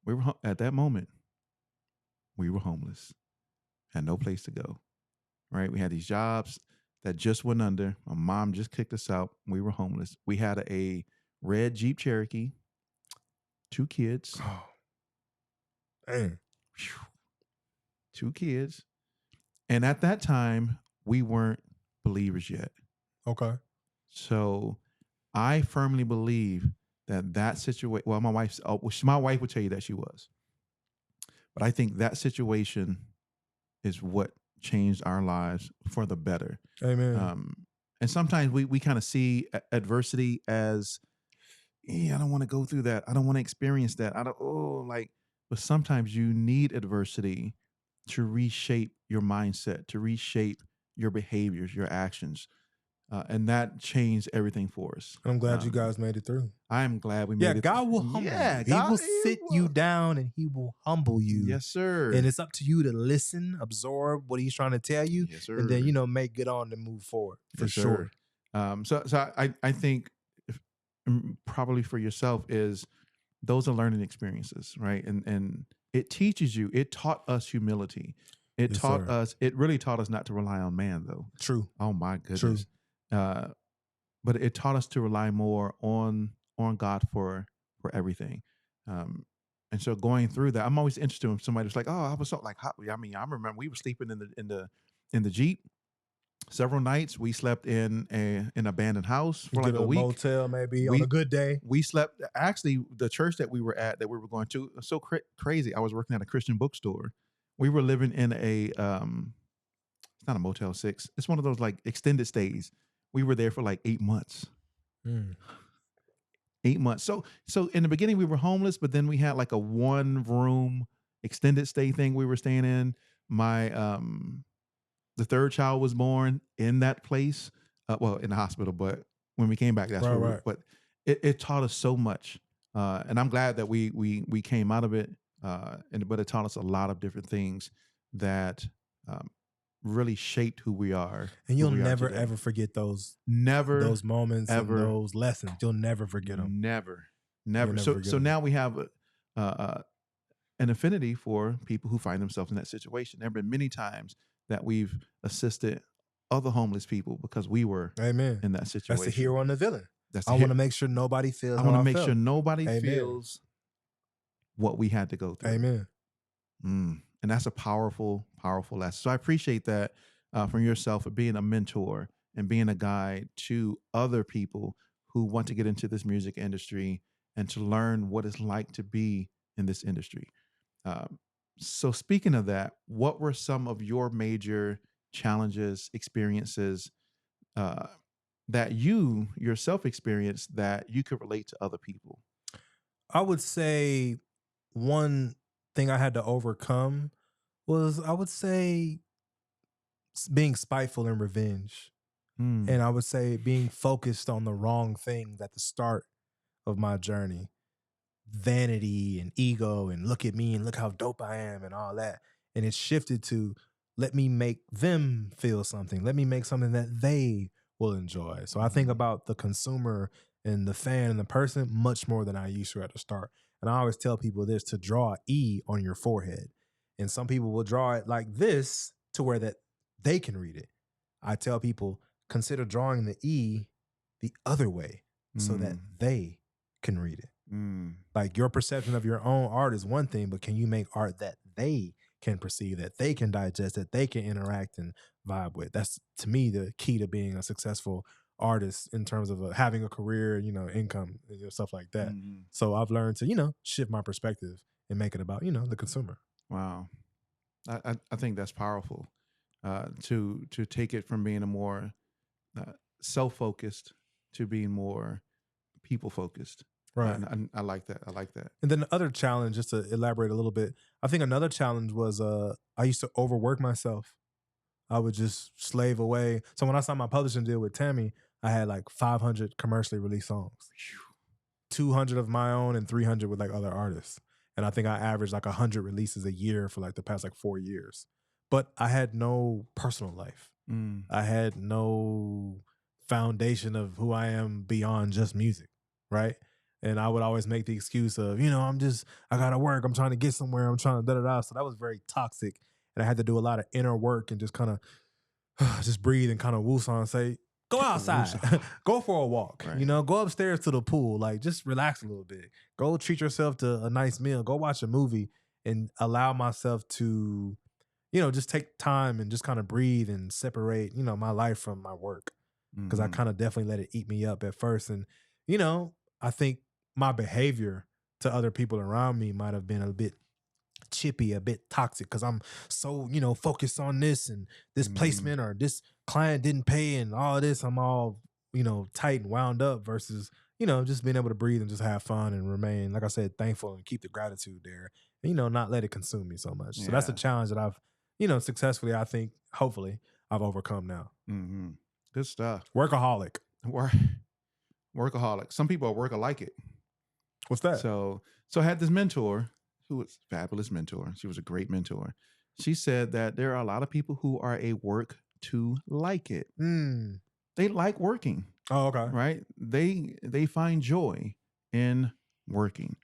we were at that moment, we were homeless. Had no place to go. Right? We had these jobs that just went under. My mom just kicked us out. We were homeless. We had a red Jeep Cherokee, 2 kids. Oh, dang. 2 kids. And at that time, we weren't believers yet. Okay. So I firmly believe that situation, well, my wife would tell you that she was. But I think that situation is what changed our lives for the better. Amen. And sometimes we kind of see adversity as, I don't want to go through that. I don't want to experience that. But sometimes you need adversity to reshape your mindset, to reshape your behaviors, your actions. And that changed everything for us. I'm glad you guys made it through. I am glad we made it. God will humble you. He will sit you down and he will humble you. Yes, sir. And it's up to you to listen, absorb what he's trying to tell you, yes, sir. And then, make good on and move forward for yes, sure. So I think probably for yourself is those are learning experiences, right? And it teaches you, it taught us humility. It really taught us not to rely on man though. True. Oh my goodness. True. But it taught us to rely more on God for everything. And so going through that, I'm always interested when somebody was like, "Oh, I was so like hot." I remember we were sleeping in the Jeep. Several nights we slept in an abandoned house for like a week. Motel maybe on a good day. We slept. Actually, the church that we were at, that we were going to, was so crazy. I was working at a Christian bookstore. We were living in it's not a Motel 6. It's one of those like extended stays. We were there for like 8 months. 8 months. So in the beginning we were homeless, but then we had like a 1-room extended stay thing we were staying in. My the 3rd child was born in that place. In the hospital, but when we came back, that's right. But it taught us so much. And I'm glad that we came out of it. But it taught us a lot of different things that really shaped who we are. And you'll who we are never today. ever forget those Never, moments ever, and those lessons. You'll never forget them. never, You'll never. never So forget so 'em. now we have an affinity for people who find themselves in that situation. There have been many times that we've assisted other homeless people because we were Amen. in that situation. That's the hero and the villain. That's I want to make sure nobody feels. I want to how make felt. sure nobody Amen. feels what we had to go through. Amen. And that's a powerful, powerful lesson. So I appreciate that from yourself for being a mentor and being a guide to other people who want to get into this music industry and to learn what it's like to be in this industry. So speaking of that, what were some of your major challenges, experiences that you yourself experienced that you could relate to other people? I would say one thing I had to overcome was, I would say, being spiteful and revenge. And I would say being focused on the wrong things at the start of my journey. Vanity and ego and look at me and look how dope I am and all that. And it shifted to, let me make them feel something. Let me make something that they will enjoy. So I think about the consumer and the fan and the person much more than I used to at the start. And I always tell people this, to draw an E on your forehead. And some people will draw it like this to where that they can read it. I tell people, consider drawing the E the other way so that they can read it. Like, your perception of your own art is one thing, but can you make art that they can perceive, that they can digest, that they can interact and vibe with? That's, to me, the key to being a successful artist in terms of having a career, income, stuff like that. So I've learned to, shift my perspective and make it about, the consumer. Wow. I think that's powerful, to take it from being a more self-focused to being more people-focused. Right. I like that. I like that. And then the other challenge, just to elaborate a little bit, I think another challenge was I used to overwork myself. I would just slave away. So when I signed my publishing deal with Tammy, I had like 500 commercially released songs, 200 of my own and 300 with like other artists. And I think I averaged like 100 releases a year for like the past like 4 years. But I had no personal life. I had no foundation of who I am beyond just music, right? And I would always make the excuse of, I gotta work, I'm trying to get somewhere, I'm trying to da-da-da. So that was very toxic. And I had to do a lot of inner work and just kind of just breathe and kind of woosah and say, go outside, go for a walk, Right. go upstairs to the pool, like just relax a little bit. Go treat yourself to a nice meal, go watch a movie, and allow myself to, just take time and just kind of breathe and separate, my life from my work. Because I kind of definitely let it eat me up at first. And, I think my behavior to other people around me might have been a bit chippy, a bit toxic, because I'm so, focused on this and this placement, or this client didn't pay and all this. I'm all, tight and wound up versus, just being able to breathe and just have fun and remain, like I said, thankful and keep the gratitude there and, not let it consume me so much. So that's a challenge that I've, successfully, I think, hopefully, I've overcome now. Good stuff. Workaholic. Workaholic. Some people are work-alike it. What's that? So I had this mentor who was a fabulous mentor. She was a great mentor. She said that there are a lot of people who are a work to like it. They like working. Oh, okay. Right? They find joy in working.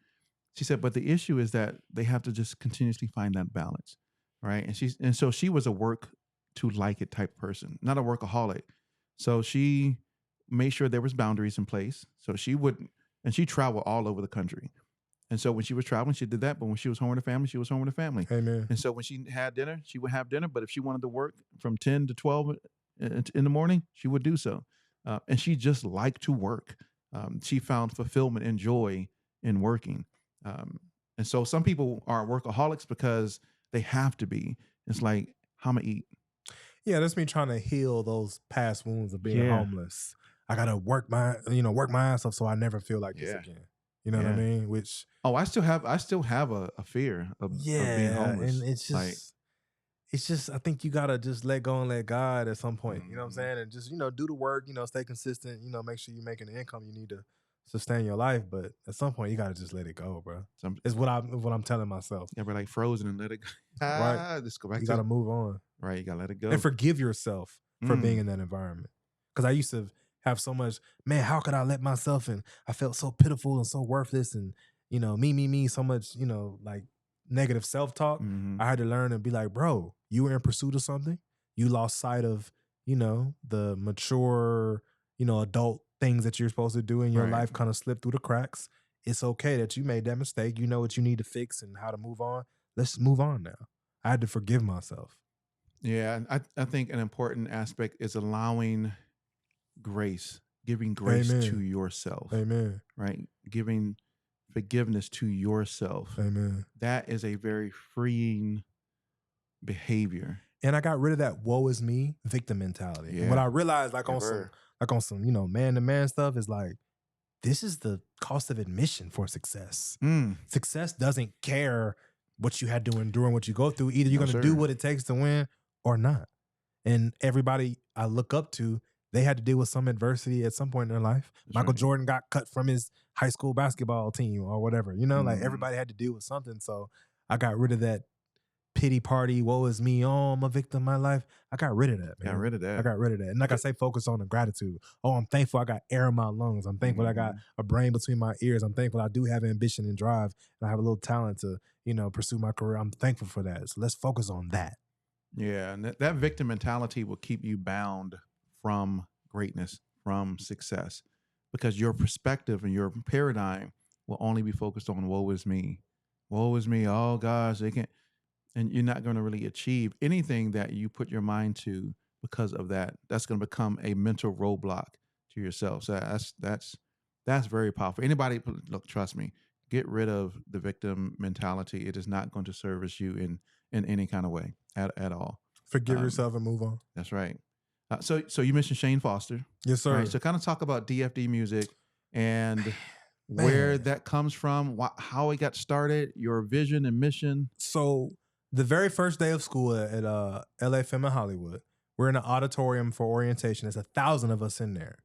She said, but the issue is that they have to just continuously find that balance. Right? And so she was a work to like it type person, not a workaholic. So she made sure there was boundaries in place. So she wouldn't, and she traveled all over the country. And so when she was traveling, she did that. But when she was home with her family, she was home with her family. Amen. And so when she had dinner, she would have dinner. But if she wanted to work from 10 to 12 in the morning, she would do so. And she just liked to work. She found fulfillment and joy in working. And so some people are workaholics because they have to be. It's like, how am I eat? Yeah, that's me trying to heal those past wounds of being homeless. I gotta work my ass off so I never feel like this again. You know what I mean? Which I still have a fear of being homeless. And it's just I think you gotta just let go and let God at some point. You know what I'm saying? And just do the work. Stay consistent. Make sure you're making the income you need to sustain your life, but at some point you gotta just let it go, bro. Some, It's what I'm telling myself. yeah, we're like frozen and let it go. Right. Just go back You to gotta move on. right. You gotta let it go. And forgive yourself for being in that environment. Because I used to have so much, man, how could I let myself in? I felt so pitiful and so worthless and, you know, me, so much, you know, like negative self-talk. Mhm. I had to learn and be like, bro, you were in pursuit of something. You lost sight of, you know, the mature, you know, adult things that you're supposed to do in your Right. life kind of slipped through the cracks. It's okay that you made that mistake. You know what you need to fix and how to move on. Let's move on now. I had to forgive myself. Yeah, and I think an important aspect is allowing grace, giving grace to Amen. yourself, Amen. right? Giving forgiveness to yourself. Amen. That is a very freeing behavior. And I got rid of that woe is me victim mentality. And what Yeah. I realized like on some, you know, man-to-man stuff is like, this is the cost of admission for success. Success doesn't care what you had to endure and what you go through. Either you're No, going to do sir. what it takes to win or not. And everybody I look up to, they had to deal with some adversity at some point in their life. That's Michael right. Jordan got cut from his high school basketball team or whatever. You know, like everybody had to deal with something. So I got rid of that pity party, woe is me, oh, I'm a victim of my life. I got rid of that, man. Got rid of I that. got rid of that. And like I say, focus on the gratitude. Oh, I'm thankful I got air in my lungs. I'm thankful I got a brain between my ears. I'm thankful I do have ambition and drive. And I have a little talent to, you know, pursue my career. I'm thankful for that. So let's focus on that. Yeah, and that victim mentality will keep you bound from greatness, from success, because your perspective and your paradigm will only be focused on woe is me. Woe is me. Oh gosh, they can't. And you're not going to really achieve anything that you put your mind to because of that. That's going to become a mental roadblock to yourself. So that's very powerful. Anybody, look, trust me, get rid of the victim mentality. It is not going to service you in any kind of way at all. Forgive yourself and move on. That's right. So you mentioned Shane Foster. Yes, sir. Right? So kind of talk about DFD music and where that comes from, how it got started, your vision and mission. So the very first day of school at LA Film in Hollywood, we're in an auditorium for orientation. There's 1,000 of us in there.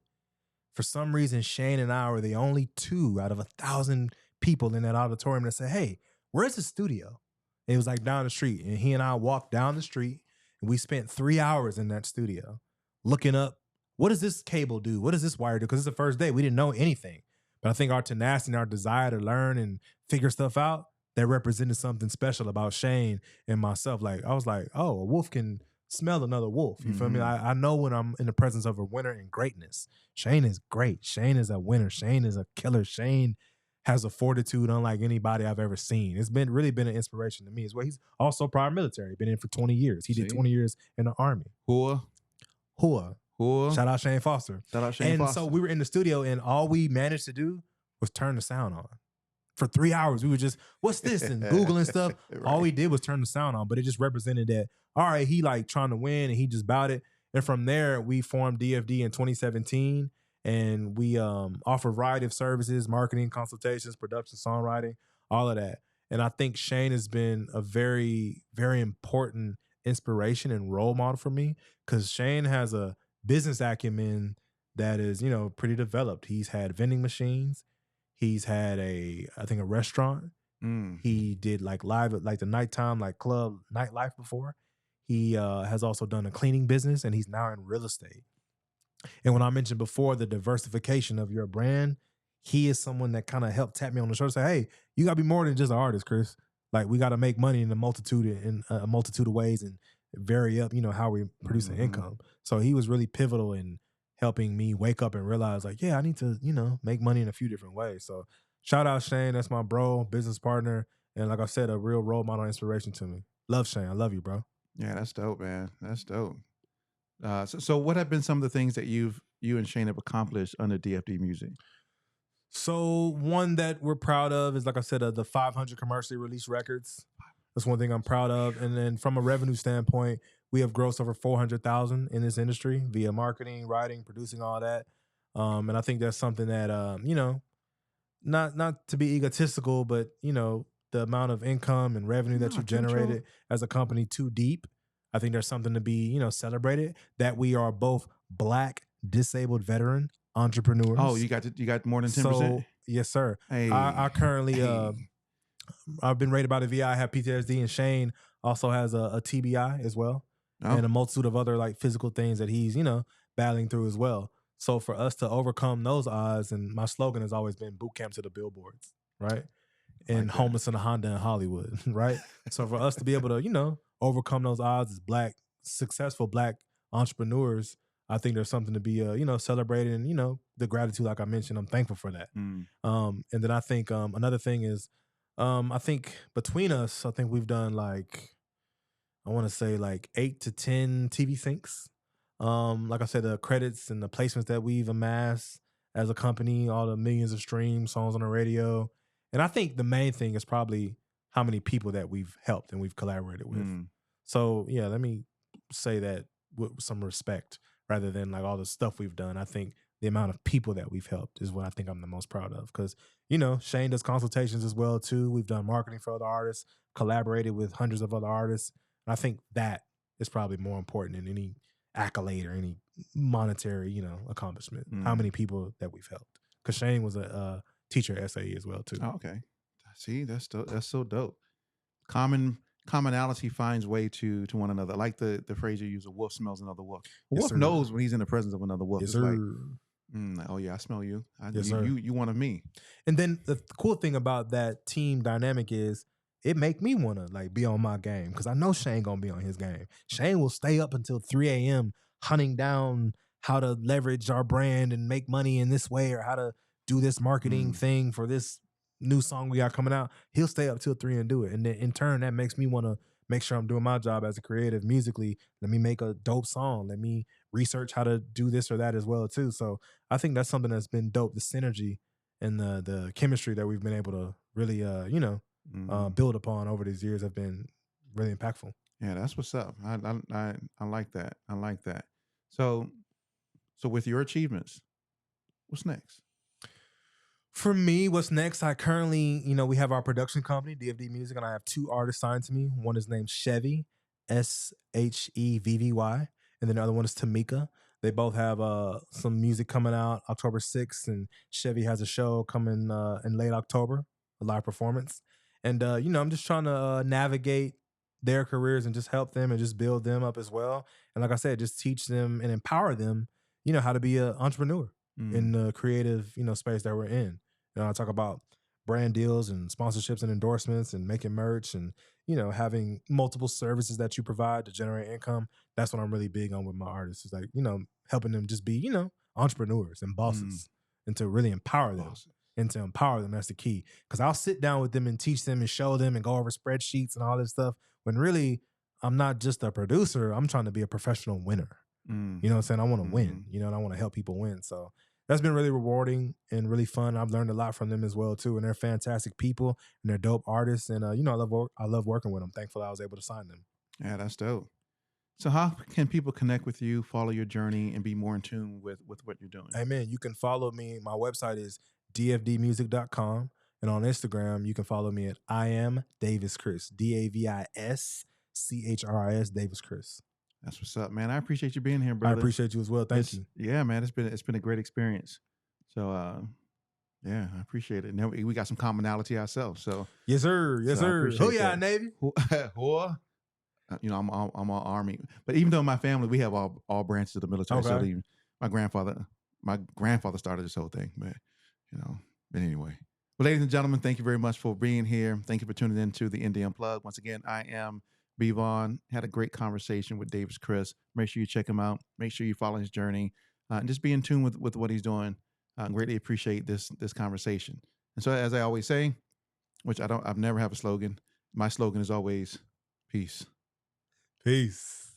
For some reason, Shane and I were the only 2 out of 1,000 people in that auditorium that said, hey, where's the studio? And it was like down the street. And he and I walked down the street and we spent 3 hours in that studio looking up, what does this cable do? What does this wire do? Because it's the first day. We didn't know anything. But I think our tenacity and our desire to learn and figure stuff out, that represented something special about Shane and myself. Like, I was like, oh, a wolf can smell another wolf. You feel me? I know when I'm in the presence of a winner and greatness. Shane is great. Shane is a winner. Shane is a killer. Shane has a fortitude unlike anybody I've ever seen. It's really been an inspiration to me as well. He's also prior military, been in for 20 years. He did 20 years in the Army. Hua. Shout out Shane Foster. Shout out Shane Foster. So we were in the studio and all we managed to do was turn the sound on. For 3 hours, we were just, what's this? And Googling stuff. Right. All we did was turn the sound on, but it just represented that, all right, he like trying to win and he just bowed it. And from there, we formed DFD in 2017 and we offer a variety of services, marketing, consultations, production, songwriting, all of that. And I think Shane has been a very, very important inspiration and role model for me because Shane has a business acumen that is, you know, pretty developed. He's had vending machines. He's had I think a restaurant. He did like live, like the nighttime, like club nightlife before. He has also done a cleaning business and he's now in real estate. And when I mentioned before the diversification of your brand, he is someone that kind of helped tap me on the shoulder and say, hey, you gotta be more than just an artist, Chris. Like we gotta make money in a multitude of ways and vary up, you know, how we produce an income. So he was really pivotal in helping me wake up and realize like, yeah, I need to, you know, make money in a few different ways. So shout out Shane. That's my bro, business partner. And like I said, a real role model inspiration to me. Love Shane. I love you, bro. Yeah, that's dope, man. That's dope. So what have been some of the things that you and Shane have accomplished under DFD Music? So one that we're proud of is, like I said, the 500 commercially released records. That's one thing I'm proud of. And then from a revenue standpoint, we have grossed over 400,000 in this industry via marketing, writing, producing, all that. And I think that's something that, you know, not to be egotistical, but, you know, the amount of income and revenue that you've generated as a company too deep. I think there's something to be, you know, celebrated that we are both Black disabled veteran entrepreneurs. Oh, you got more than 10%? So yes, sir. Hey, I currently hey. I've been rated by the VI. I have PTSD, and Shane also has a TBI as well, and a multitude of other like physical things that he's battling through as well. So for us to overcome those odds, and my slogan has always been boot camp to the billboards, right? And Like homeless in a Honda in Hollywood, right? So for us to be able to overcome those odds as successful black entrepreneurs, I think there's something to be celebrated, and the gratitude, like I mentioned, I'm thankful for that. And then I think another thing is, I think between us, I think we've done like, I want to say like 8 to 10 TV syncs. Like I said, the credits and the placements that we've amassed as a company, all the millions of streams, songs on the radio. And I think the main thing is probably how many people that we've helped and we've collaborated with. So yeah, let me say that with some respect rather than like all the stuff we've done. I think the amount of people that we've helped is what I think I'm the most proud of. Because, Shane does consultations as well too. We've done marketing for other artists, collaborated with hundreds of other artists. And I think that is probably more important than any accolade or any monetary, accomplishment. How many people that we've helped. Because Shane was a teacher at SAE as well too. Oh, okay. See, that's so dope. Commonality finds way to one another. I like the phrase you use, a wolf smells another wolf. A wolf knows when he's in the presence of another wolf. Yes, it's sir. like, oh yeah, I smell you. Yes, sir. You one of me. And then the cool thing about that team dynamic is it make me want to like be on my game, because I know Shane gonna be on his game. Shane will stay up until 3 a.m. hunting down how to leverage our brand and make money in this way, or how to do this marketing thing for this new song we got coming out. He'll stay up till 3 and do it. And then in turn, that makes me want to make sure I'm doing my job as a creative musically. Let me make a dope song. Let me research how to do this or that as well too. So I think that's something that's been dope. The synergy and the chemistry that we've been able to really, build upon over these years have been really impactful. Yeah, that's what's up. I like that. I like that. So with your achievements, what's next? For me, what's next? I currently, we have our production company, DFD Music, and I have 2 artists signed to me. One is named Chevy, Shevvy, and then the other one is Tamika. They both have some music coming out October 6th, and Chevy has a show coming in late October, a live performance. And, I'm just trying to navigate their careers and just help them and just build them up as well. And like I said, just teach them and empower them, how to be an entrepreneur in the creative, space that we're in. I talk about brand deals and sponsorships and endorsements and making merch and, having multiple services that you provide to generate income. That's what I'm really big on with my artists. Is like, helping them just be, entrepreneurs and bosses and to really empower them. And to empower them, that's the key. Because I'll sit down with them and teach them and show them and go over spreadsheets and all this stuff, when really I'm not just a producer. I'm trying to be a professional winner. You know what I'm saying? I want to win, and I want to help people win. So that's been really rewarding and really fun. I've learned a lot from them as well too. And they're fantastic people and they're dope artists. And I love working with them. Thankful I was able to sign them. Yeah, that's dope. So how can people connect with you, follow your journey, and be more in tune with what you're doing? Amen. You can follow me. My website is dfdmusic.com. And on Instagram, you can follow me at I am Davis Chris, DAVISCHRIS, Davis Chris. That's what's up, man. I appreciate you being here, brother. I appreciate you as well. Thank you. Yeah, man. It's been a great experience. So yeah, I appreciate it. Now we got some commonality ourselves. So yes, sir. Yes, sir. Who y'all, Navy? I'm all Army. But even though my family, we have all branches of the military. Okay. So even my grandfather started this whole thing. But but anyway. Well, ladies and gentlemen, thank you very much for being here. Thank you for tuning in to the Indie Unplugged. Once again, I am B. Vaughn. Had a great conversation with Davis Chris. Make sure you check him out. Make sure you follow his journey and just be in tune with what he's doing. I greatly appreciate this conversation. And so, as I always say, which I've never have a slogan. My slogan is always peace. Peace.